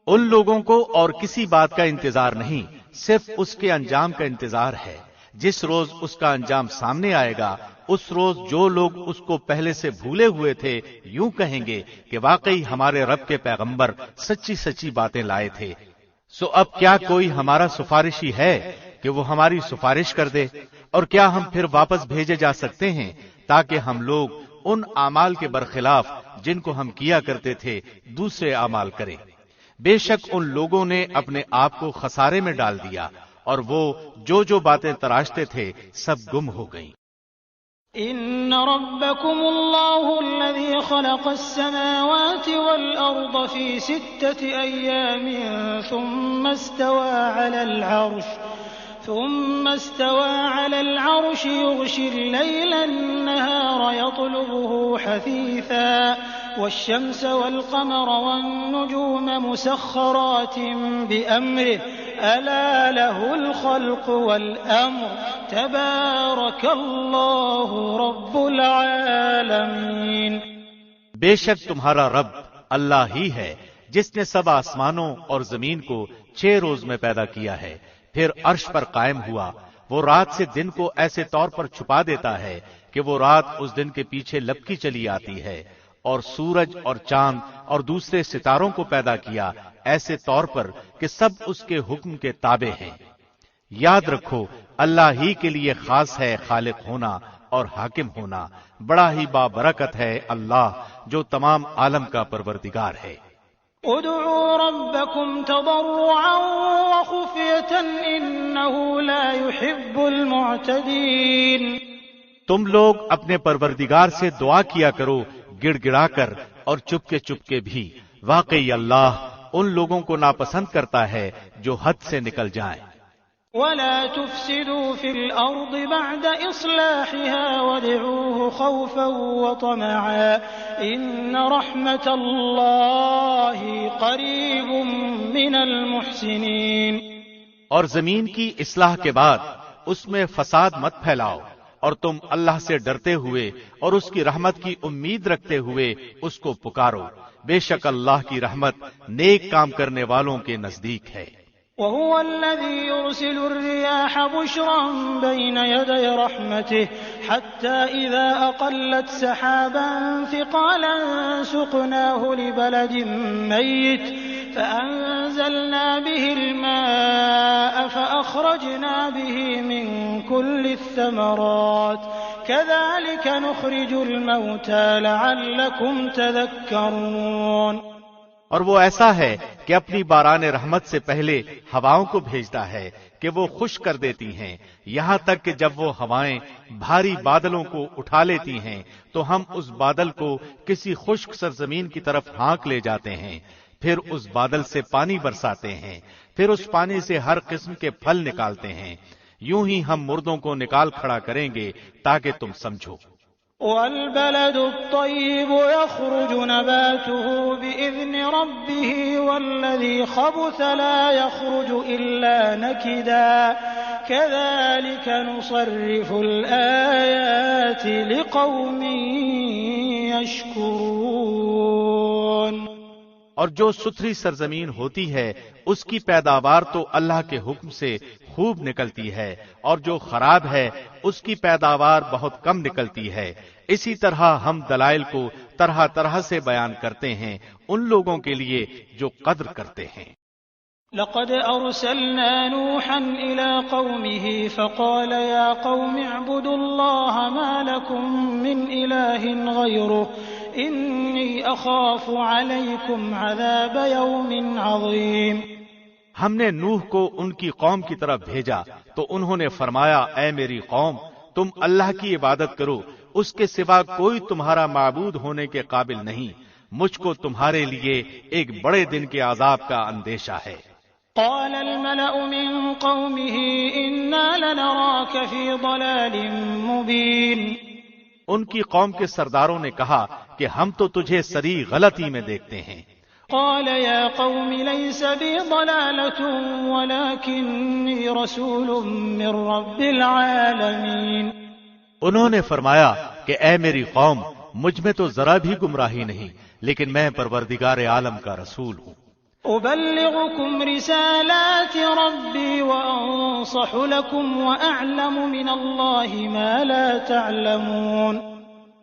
ان لوگوں کو اور کسی بات کا انتظار نہیں، صرف اس کے انجام کا انتظار ہے۔ جس روز اس کا انجام سامنے آئے گا اس روز جو لوگ اس کو پہلے سے بھولے ہوئے تھے یوں کہیں گے کہ واقعی ہمارے رب کے پیغمبر سچی سچی باتیں لائے تھے، سو اب کیا کوئی ہمارا سفارشی ہے کہ وہ ہماری سفارش کر دے؟ اور کیا ہم پھر واپس بھیجے جا سکتے ہیں تاکہ ہم لوگ ان اعمال کے برخلاف جن کو ہم کیا کرتے تھے دوسرے اعمال کریں؟ بے شک ان لوگوں نے اپنے آپ کو خسارے میں ڈال دیا اور وہ جو باتیں تراشتے تھے سب گم ہو گئیں۔ ان ربكم الله الذي خلق السماوات والارض في 6 ايام ثم استوى على العرش يغشي الليل النهار يطلبه حثيثا والشمس والقمر والنجوم مسخرات بأمره ألا له الخلق والأمر تبارك الله رب العالمين۔ بے شک تمہارا رب اللہ ہی ہے جس نے 7 آسمانوں اور زمین کو 6 روز میں پیدا کیا ہے، پھر عرش پر قائم ہوا۔ وہ رات سے دن کو ایسے طور پر چھپا دیتا ہے کہ وہ رات اس دن کے پیچھے لپکی چلی آتی ہے، اور سورج اور چاند اور دوسرے ستاروں کو پیدا کیا ایسے طور پر کہ سب اس کے حکم کے تابع ہیں۔ یاد رکھو اللہ ہی کے لیے خاص ہے خالق ہونا اور حاکم ہونا، بڑا ہی بابرکت ہے اللہ جو تمام عالم کا پروردگار ہے۔ ادعوا ربكم تضرعا وخفية إنه لا يحب المعتدين۔ تم لوگ اپنے پروردگار سے دعا کیا کرو گڑ گڑا کر اور چپکے بھی، واقعی اللہ ان لوگوں کو ناپسند کرتا ہے جو حد سے نکل جائیں۔ ولا تفسدوا في الأرض بعد إصلاحها وادعوه خوفا وطمعا إن رحمة الله قريب من المحسنين۔ اور زمین کی اصلاح کے بعد اس میں فساد مت پھیلاؤ اور تم اللہ سے ڈرتے ہوئے اور اس کی رحمت کی امید رکھتے ہوئے اس کو پکارو، بے شک اللہ کی رحمت نیک کام کرنے والوں کے نزدیک ہے۔ وهو الذي يرسل الرياح بشرا بين يدي رحمته حتى إذا أقلت سحابا ثقالا سقناه لبلد ميت فأنزلنا به الماء فأخرجنا به من كل الثمرات كذلك نخرج الموتى لعلكم تذكرون۔ اور وہ ایسا ہے کہ اپنی باران رحمت سے پہلے ہواؤں کو بھیجتا ہے کہ وہ خشک کر دیتی ہیں، یہاں تک کہ جب وہ ہوائیں بھاری بادلوں کو اٹھا لیتی ہیں تو ہم اس بادل کو کسی خشک سرزمین کی طرف ہانک لے جاتے ہیں، پھر اس بادل سے پانی برساتے ہیں، پھر اس پانی سے ہر قسم کے پھل نکالتے ہیں، یوں ہی ہم مردوں کو نکال کھڑا کریں گے تاکہ تم سمجھو۔ والبلد الطيب يخرج نباته بإذن ربه والذي خبث لا يخرج إلا نكدا كذلك نصرف الآيات لقوم يشكرون۔ اور جو ستھری سرزمین ہوتی ہے اس کی پیداوار تو اللہ کے حکم سے خوب نکلتی ہے، اور جو خراب ہے اس کی پیداوار بہت کم نکلتی ہے۔ اسی طرح ہم دلائل کو طرح طرح سے بیان کرتے ہیں ان لوگوں کے لیے جو قدر کرتے ہیں۔ لقد أرسلنا نوحا إلى قومه فقال يا قوم اعبدوا الله ما لكم من إله غيره إني أخاف عليكم عذاب يوم عظيم۔ ہم نے نوح کو ان کی قوم کی طرف بھیجا تو انہوں نے فرمایا، اے میری قوم، تم اللہ کی عبادت کرو، اس کے سوا کوئی تمہارا معبود ہونے کے قابل نہیں، مجھ کو تمہارے لیے ایک بڑے دن کے عذاب کا اندیشہ ہے۔ قال الملأ من قومه إنا لنراك في ضلال مبين۔ ان کی قوم کے سرداروں نے کہا کہ ہم تو تجھے سری غلطی میں دیکھتے ہیں۔ قال يا قوم ليس بي ضلالة ولكني رسول من رب العالمين۔ انہوں نے فرمایا کہ اے میری قوم، مجھ میں تو ذرا بھی گمراہی نہیں، لیکن میں پروردگار عالم کا رسول ہوں۔ أبلغكم رسالات ربي وأنصح لكم وأعلم من الله ما لا تعلمون۔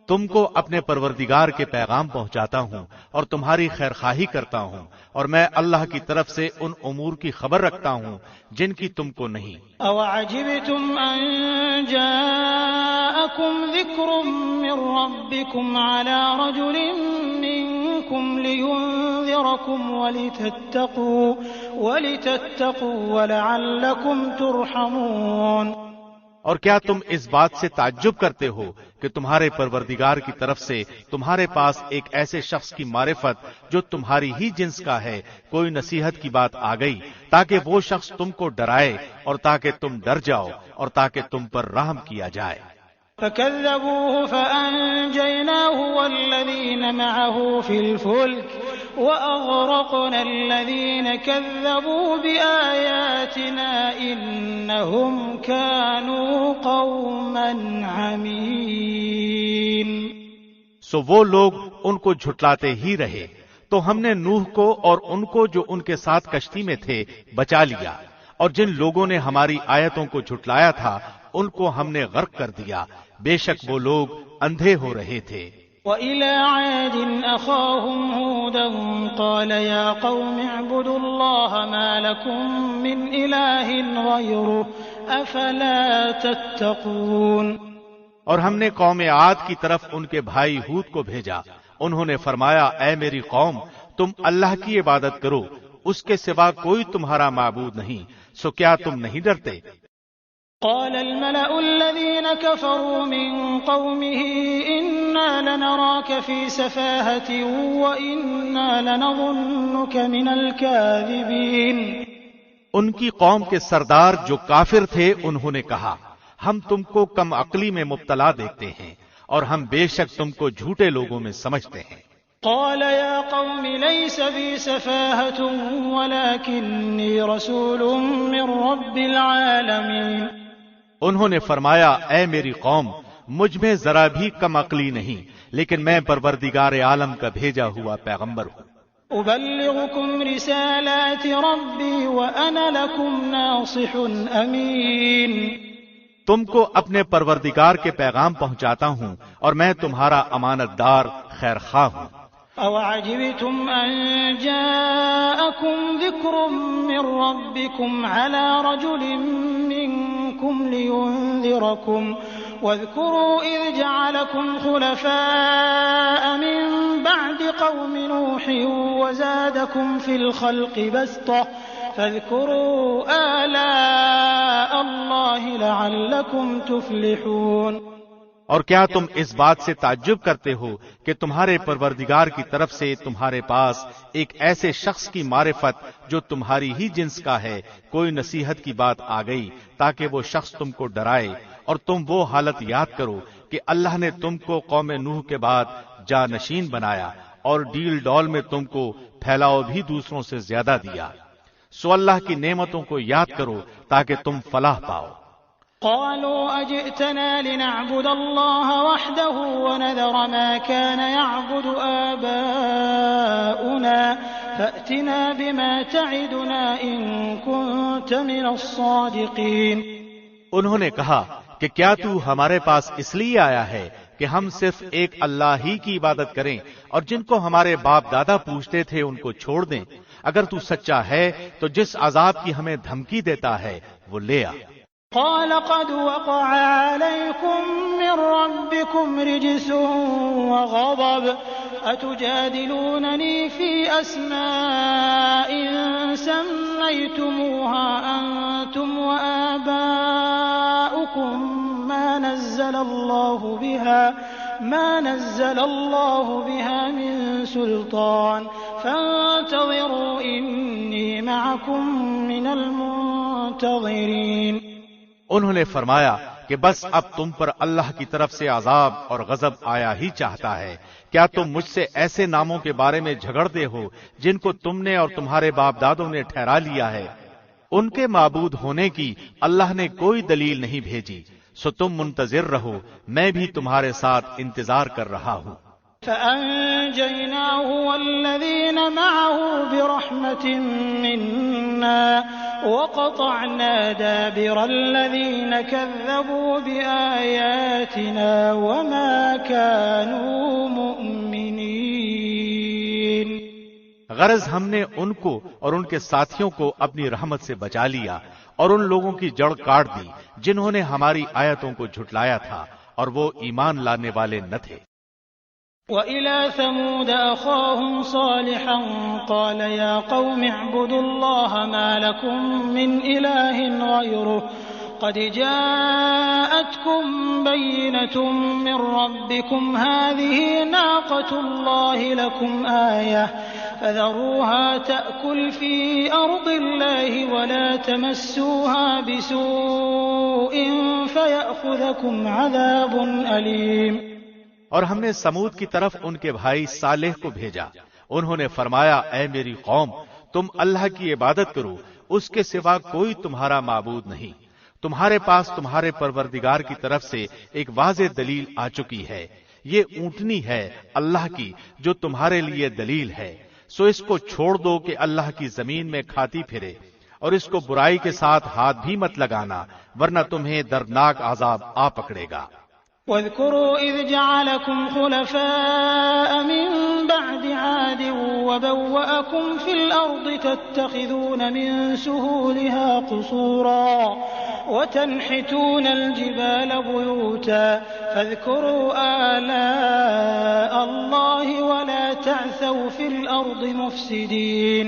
تم کو اپنے پروردگار کے پیغام پہنچاتا ہوں اور تمہاری خیر خواہی کرتا ہوں، اور میں اللہ کی طرف سے ان امور کی خبر رکھتا ہوں جن کی تم کو نہیں۔ أَوَعَجِبْتُمْ أَن جَاءَكُمْ ذِكْرٌ مِّن رَّبِّكُمْ عَلَىٰ رَجُلٍ مِّنكُمْ لِيُنذِرَكُمْ وَلِتَتَّقُوا وَلَعَلَّكُمْ تُرْحَمُونَ۔ اور کیا تم اس بات سے تعجب کرتے ہو کہ تمہارے پروردگار کی طرف سے تمہارے پاس ایک ایسے شخص کی معرفت جو تمہاری ہی جنس کا ہے کوئی نصیحت کی بات آ گئی تاکہ وہ شخص تم کو ڈرائے اور تاکہ تم ڈر جاؤ اور تاکہ تم پر رحم کیا جائے۔ فَكَذَّبُوهُ فَأَنجَيْنَاهُ وَالَّذِينَ مَعَهُ فِي الْفُلْكِ وَأَغْرَقْنَا الَّذِينَ كَذَّبُوا بِآيَاتِنَا إِنَّهُمْ كَانُوا قَوْمًا عَمِينَ۔ سو وہ لوگ ان کو جھٹلاتے ہی رہے، تو ہم نے نوح کو اور ان کو جو ان کے ساتھ کشتی میں تھے بچا لیا، اور جن لوگوں نے ہماری آیتوں کو جھٹلایا تھا ان کو ہم نے غرق کر دیا، بے شک وہ لوگ اندھے ہو رہے تھے۔ وَإِلَىٰ عَادٍ أَخَاهُمْ هُودًا قَالَ يَا قَوْمِ اعْبُدُوا اللَّهَ مَا لَكُم مِّنْ إِلَٰهٍ غَيْرُهُ أَفَلَا تَتَّقُونَ۔ اور ہم نے قوم عاد کی طرف ان کے بھائی ہود کو بھیجا، انہوں نے فرمایا، اے میری قوم، تم اللہ کی عبادت کرو، اس کے سوا کوئی تمہارا معبود نہیں، سو کیا تم نہیں ڈرتے؟ قال الملأ الذين كفروا من قومه إنا لنراك في سفاهة وإنا لنظنك من الكاذبين۔ ان کی قوم کے سردار جو کافر تھے انہوں نے کہا، ہم تم کو کم عقلی میں مبتلا دیکھتے ہیں اور ہم بے شک تم کو جھوٹے لوگوں میں سمجھتے ہیں۔ قال يا قوم ليس بي سفاهة ولكني رسول من رب العالمين۔ انہوں نے فرمایا اے میری قوم مجھ میں ذرا بھی کم عقلی نہیں، لیکن میں پروردگار عالم کا بھیجا ہوا پیغمبر ہوں۔ أبلغكم رسالات ربي وأنا لكم ناصح أمين۔ تم کو اپنے پروردگار کے پیغام پہنچاتا ہوں اور میں تمہارا امانت دار خیر خواہ ہوں۔ أَوَعَجِبْتُمْ أَن جَاءَكُمْ ذِكْرٌ مِّن رَّبِّكُمْ عَلَىٰ رَجُلٍ مِّنكُمْ لِيُنذِرَكُمْ واذكروا إذ جعلكم خلفاء من بعد قوم نوح وزادكم في الخلق بسطة فاذكروا آلاء الله لعلكم تفلحون۔ اور کیا تم اس بات سے تعجب کرتے ہو کہ تمہارے پروردگار کی طرف سے تمہارے پاس ایک ایسے شخص کی معرفت جو تمہاری ہی جنس کا ہے کوئی نصیحت کی بات آ گئی تاکہ وہ شخص تم کو ڈرائے، اور تم وہ حالت یاد کرو کہ اللہ نے تم کو قوم نوح کے بعد جانشین بنایا اور ڈیل ڈول میں تم کو پھیلاؤ بھی دوسروں سے زیادہ دیا، سو اللہ کی نعمتوں کو یاد کرو تاکہ تم فلاح پاؤ۔ قالوا أجئتنا لنعبد الله وحده ونذر ما كان يعبد آباؤنا فأتنا بما تعدنا إن كنت من الصادقين۔ انہوں نے کہا کہ کیا تو ہمارے پاس اس لیے آیا ہے کہ ہم صرف ایک اللہ ہی کی عبادت کریں اور جن کو ہمارے باپ دادا پوچھتے تھے ان کو چھوڑ دیں؟ اگر تو سچا ہے تو جس عذاب کی ہمیں دھمکی دیتا ہے وہ لے آ۔ قال قد وقع عليكم من ربكم رجس وغضب أتجادلونني في أسماء سميتموها أنتم وآباؤكم ما نزل الله بها من سلطان فانتظروا إني معكم من المنتظرين۔ انہوں نے فرمایا کہ بس اب تم پر اللہ کی طرف سے عذاب اور غضب آیا ہی چاہتا ہے، کیا تم مجھ سے ایسے ناموں کے بارے میں جھگڑتے ہو جن کو تم نے اور تمہارے باپ دادوں نے ٹھہرا لیا ہے؟ ان کے معبود ہونے کی اللہ نے کوئی دلیل نہیں بھیجی، سو تم منتظر رہو، میں بھی تمہارے ساتھ انتظار کر رہا ہوں۔ فأنجيناه والذين معه برحمة منا وقطعنا دابر الذين كذبوا بآياتنا وما كانوا مؤمنين۔ غرض ہم نے ان کو اور ان کے ساتھیوں کو اپنی رحمت سے بچا لیا اور ان لوگوں کی جڑ کاٹ دی جنہوں نے ہماری آیتوں کو جھٹلایا تھا اور وہ ایمان لانے والے نہ تھے۔ وَإِلَى ثَمُودَ أَخَاهُمْ صَالِحًا قَالَ يَا قَوْمِ اعْبُدُوا اللَّهَ مَا لَكُم مِّنْ إِلَٰهٍ غَيْرُهُ قَدْ جَاءَتْكُم بَيِّنَةٌ مِّن رَّبِّكُمْ هَٰذِهِ نَاقَةُ اللَّهِ لَكُمْ آيَةً فَذَرُوهَا تَأْكُلْ فِي أَرْضِ اللَّهِ وَلَا تَمَسُّوهَا بِسُوءٍ فَيَأْخُذَكُمْ عَذَابٌ أَلِيمٌ۔ اور ہم نے سمود کی طرف ان کے بھائی صالح کو بھیجا، انہوں نے فرمایا اے میری قوم تم اللہ کی عبادت کرو، اس کے سوا کوئی تمہارا معبود نہیں، تمہارے پاس تمہارے پروردگار کی طرف سے ایک واضح دلیل آ چکی ہے، یہ اونٹنی ہے اللہ کی جو تمہارے لیے دلیل ہے، سو اس کو چھوڑ دو کہ اللہ کی زمین میں کھاتی پھرے، اور اس کو برائی کے ساتھ ہاتھ بھی مت لگانا ورنہ تمہیں دردناک عذاب آ پکڑے گا۔ واذكروا إذ جعلكم خلفاء من بعد عاد وبوأكم في الأرض تتخذون من سهولها قصورا وتنحتون الجبال بيوتا فاذكروا آلاء الله ولا تعثوا في الأرض مفسدين۔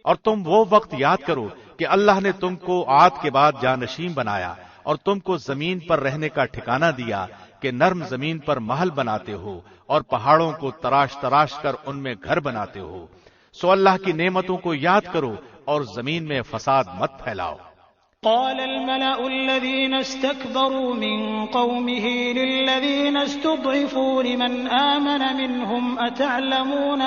اور تم وہ وقت یاد کرو کہ اللہ نے تم کو عاد کے بعد جانشین بنایا اور تم کو زمین پر رہنے کا ٹھکانہ دیا کہ نرم زمین پر محل بناتے ہو اور پہاڑوں کو تراش تراش کر ان میں گھر بناتے ہو، سو اللہ کی نعمتوں کو یاد کرو اور زمین میں فساد مت پھیلاؤ۔ قال الملأ الذين استكبروا من قومه للذين استضعفوا لمن آمن منهم أتعلمون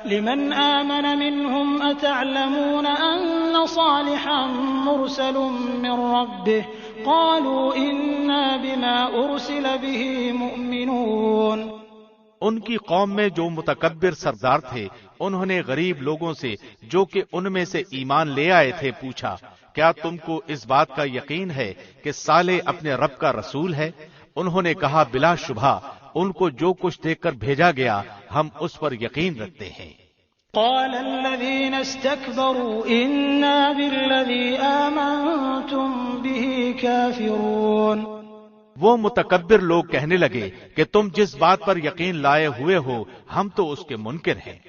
لمن آمن منهم أتعلمون أن صالحا مرسل من ربه قالوا إنا بما أرسل به مؤمنون۔ ان کی قوم میں جو متکبر سردار تھے انہوں نے غریب لوگوں سے جو کہ ان میں سے ایمان لے آئے تھے پوچھا، کیا تم کو اس بات کا یقین ہے کہ صالح اپنے رب کا رسول ہے؟ انہوں نے کہا، بلا شبہ ان کو جو کچھ دیکھ کر بھیجا گیا ہم اس پر یقین رکھتے ہیں۔ قال الذين استكبروا إنا بالذي آمنتم به كافرون۔ وہ متکبر لوگ کہنے لگے کہ تم جس بات پر یقین لائے ہوئے ہو ہم تو اس کے منکر ہیں۔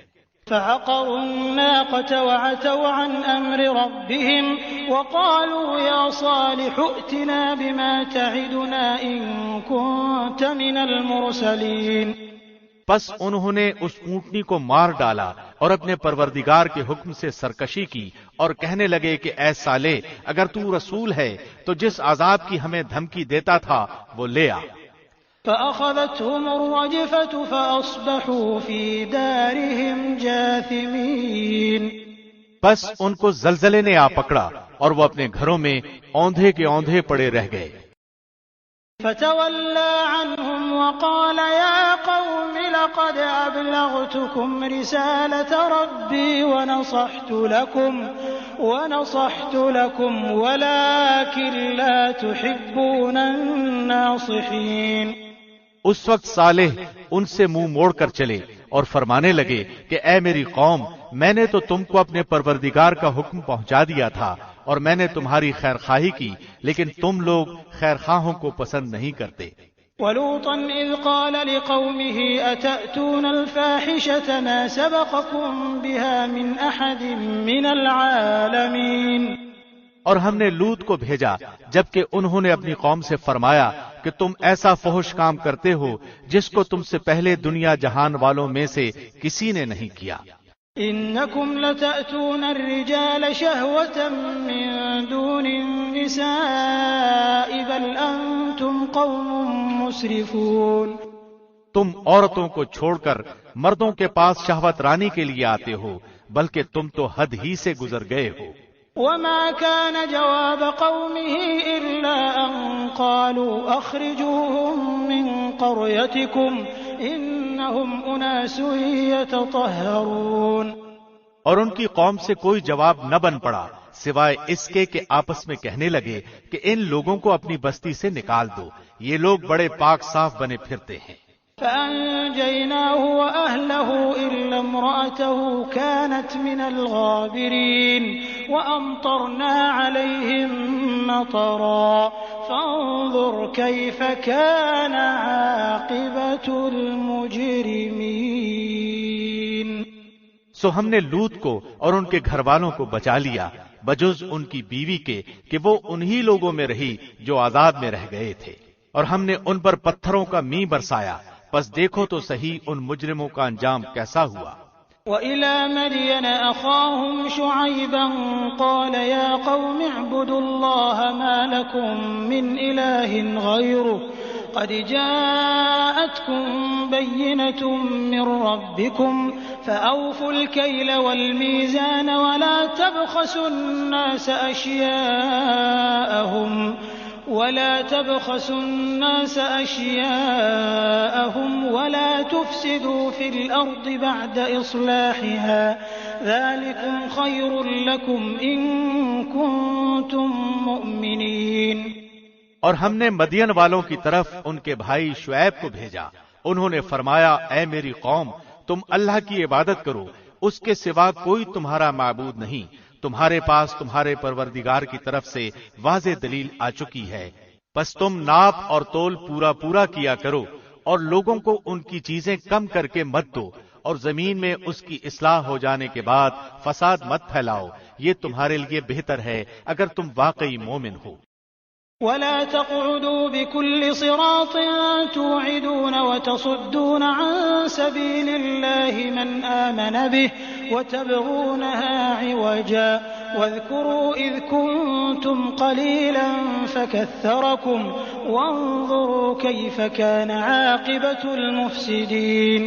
فعقروا الناقة وعتوا عن أمر ربهم وقالوا يا صالح ائتنا بما تعدنا إن كنت من المرسلين۔ پس انہوں نے اس اونٹنی کو مار ڈالا اور اپنے پروردگار کے حکم سے سرکشی کی اور کہنے لگے کہ اے صالح اگر تو رسول ہے تو جس عذاب کی ہمیں دھمکی دیتا تھا وہ لے آ۔ فأخذتهم الرجفة فأصبحوا في دارهم جاثمين۔ پس ان کو زلزلے نے آ پکڑا اور وہ اپنے گھروں میں اوندھے کے اوندھے پڑے رہ گئے۔ فتولى عنهم وقال يا قوم لقد أبلغتكم رسالة ربي ونصحت لكم ولكن لا تحبون الناصحين۔ اس وقت صالح ان سے منہ موڑ کر چلے اور فرمانے لگے کہ اے میری قوم، میں نے تو تم کو اپنے پروردگار کا حکم پہنچا دیا تھا اور میں نے تمہاری خیر خواہی کی، لیکن تم لوگ خیر خواہوں کو پسند نہیں کرتے۔ وَلُوطًا إِذْ قَالَ لِقَوْمِهِ أَتَأْتُونَ الْفَاحِشَةَ مَا سَبَقَكُم بِهَا مِنْ أَحَدٍ مِّنَ الْعَالَمِينَ۔ اور ہم نے لوط کو بھیجا جبکہ انہوں نے اپنی قوم سے فرمایا کہ تم ایسا فحش کام کرتے ہو جس کو تم سے پہلے دنیا جہان والوں میں سے کسی نے نہیں کیا۔ إنكم لتأتون الرجال شهوة من دون النساء بل أنتم قوم مسرفون۔ تم عورتوں کو چھوڑ کر مردوں کے پاس شہوت رانی کے لیے آتے ہو بلکہ تم تو حد ہی سے گزر گئے ہو۔ وما كان جواب قومه إلا أن قالوا أخرجوهم من قريتكم إنهم أناس يتطهرون۔ اور ان کی قوم سے کوئی جواب نہ بن پڑا سوائے اس کے کہ آپس میں کہنے لگے کہ ان لوگوں کو اپنی بستی سے نکال دو، یہ لوگ بڑے پاک صاف بنے پھرتے ہیں۔ فأنجيناه وأهله إلا امرأته كانت من الغابرين وأمطرنا عليهم مطرا فانظر كيف كان عاقبة المجرمين۔ سو ہم نے لوط کو اور ان کے گھر والوں کو بچا لیا بجز ان کی بیوی کے کہ وہ انہی لوگوں میں رہی جو عذاب میں رہ گئے تھے، اور ہم نے ان پر پتھروں کا می برسایا، پس دیکھو تو صحیح ان مجرموں کا انجام کیسا ہوا۔ وَإِلَى مَدْيَنَ أَخَاهُمْ شُعَيْبًا قَالَ يَا قَوْمِ اعْبُدُوا اللَّهَ مَا لَكُمْ مِنْ إِلَٰهٍ غَيْرُهُ قَدْ جَاءَتْكُمْ بَيِّنَةٌ مِّن رَّبِّكُمْ فَأَوْفُوا الْكَيْلَ وَالْمِيزَانَ وَلَا تَبْخَسُوا النَّاسَ أَشْيَاءَهُمْ وَلَا تُفْسِدُوا فِي الْأَرْضِ بَعْدَ إِصْلَاحِهَا ذَلِكُمْ خَيْرٌ لَكُمْ إِن كُنتُم مُّؤْمِنِينَ۔ اور ہم نے مدین والوں کی طرف ان کے بھائی شعیب کو بھیجا، انہوں نے فرمایا اے میری قوم تم اللہ کی عبادت کرو، اس کے سوا کوئی تمہارا معبود نہیں، تمہارے پاس تمہارے پروردگار کی طرف سے واضح دلیل آ چکی ہے، پس تم ناپ اور تول پورا کیا کرو اور لوگوں کو ان کی چیزیں کم کر کے مت دو، اور زمین میں اس کی اصلاح ہو جانے کے بعد فساد مت پھیلاؤ، یہ تمہارے لیے بہتر ہے اگر تم واقعی مومن ہو۔ ولا تقعدوا بكل صراط توعدون وتصدون عن سبيل الله من آمن به وتبغونها عوجا واذكروا إذ كنتم قليلا فكثركم وانظروا كيف كان عاقبة المفسدين۔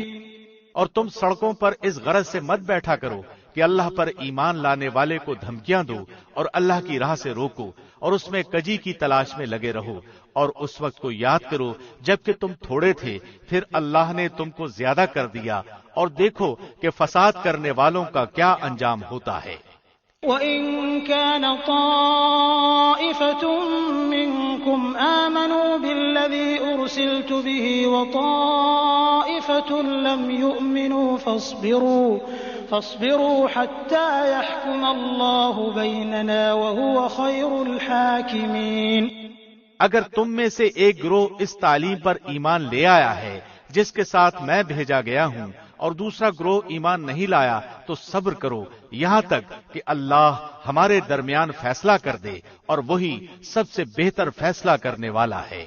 اور تم سڑکوں پر اس غرض سے مت بیٹھا کرو کہ اللہ پر ایمان لانے والے کو دھمکیاں دو اور اللہ کی راہ سے روکو، اور اس میں کجی کی تلاش میں لگے رہو، اور اس وقت کو یاد کرو جبکہ تم تھوڑے تھے، پھر اللہ نے تم کو زیادہ کر دیا، اور دیکھو کہ فساد کرنے والوں کا کیا انجام ہوتا ہے۔ وَإِن كَانَ طَائِفَةٌ مِّنكُمْ آمَنُوا بِالَّذِي أُرْسِلْتُ بِهِ وَطَائِفَةٌ لَّمْ يُؤْمِنُوا فاصبروا حَتَّى يَحْكُمَ اللَّهُ بَيْنَنَا وَهُوَ خَيْرُ الْحَاكِمِينَ۔ اگر تم میں سے ایک گروہ اس تعلیم پر ایمان لے آیا ہے جس کے ساتھ میں بھیجا گیا ہوں، اور دوسرا گروہ ایمان نہیں لایا، تو صبر کرو یہاں تک کہ اللہ ہمارے درمیان فیصلہ کر دے، اور وہی سب سے بہتر فیصلہ کرنے والا ہے۔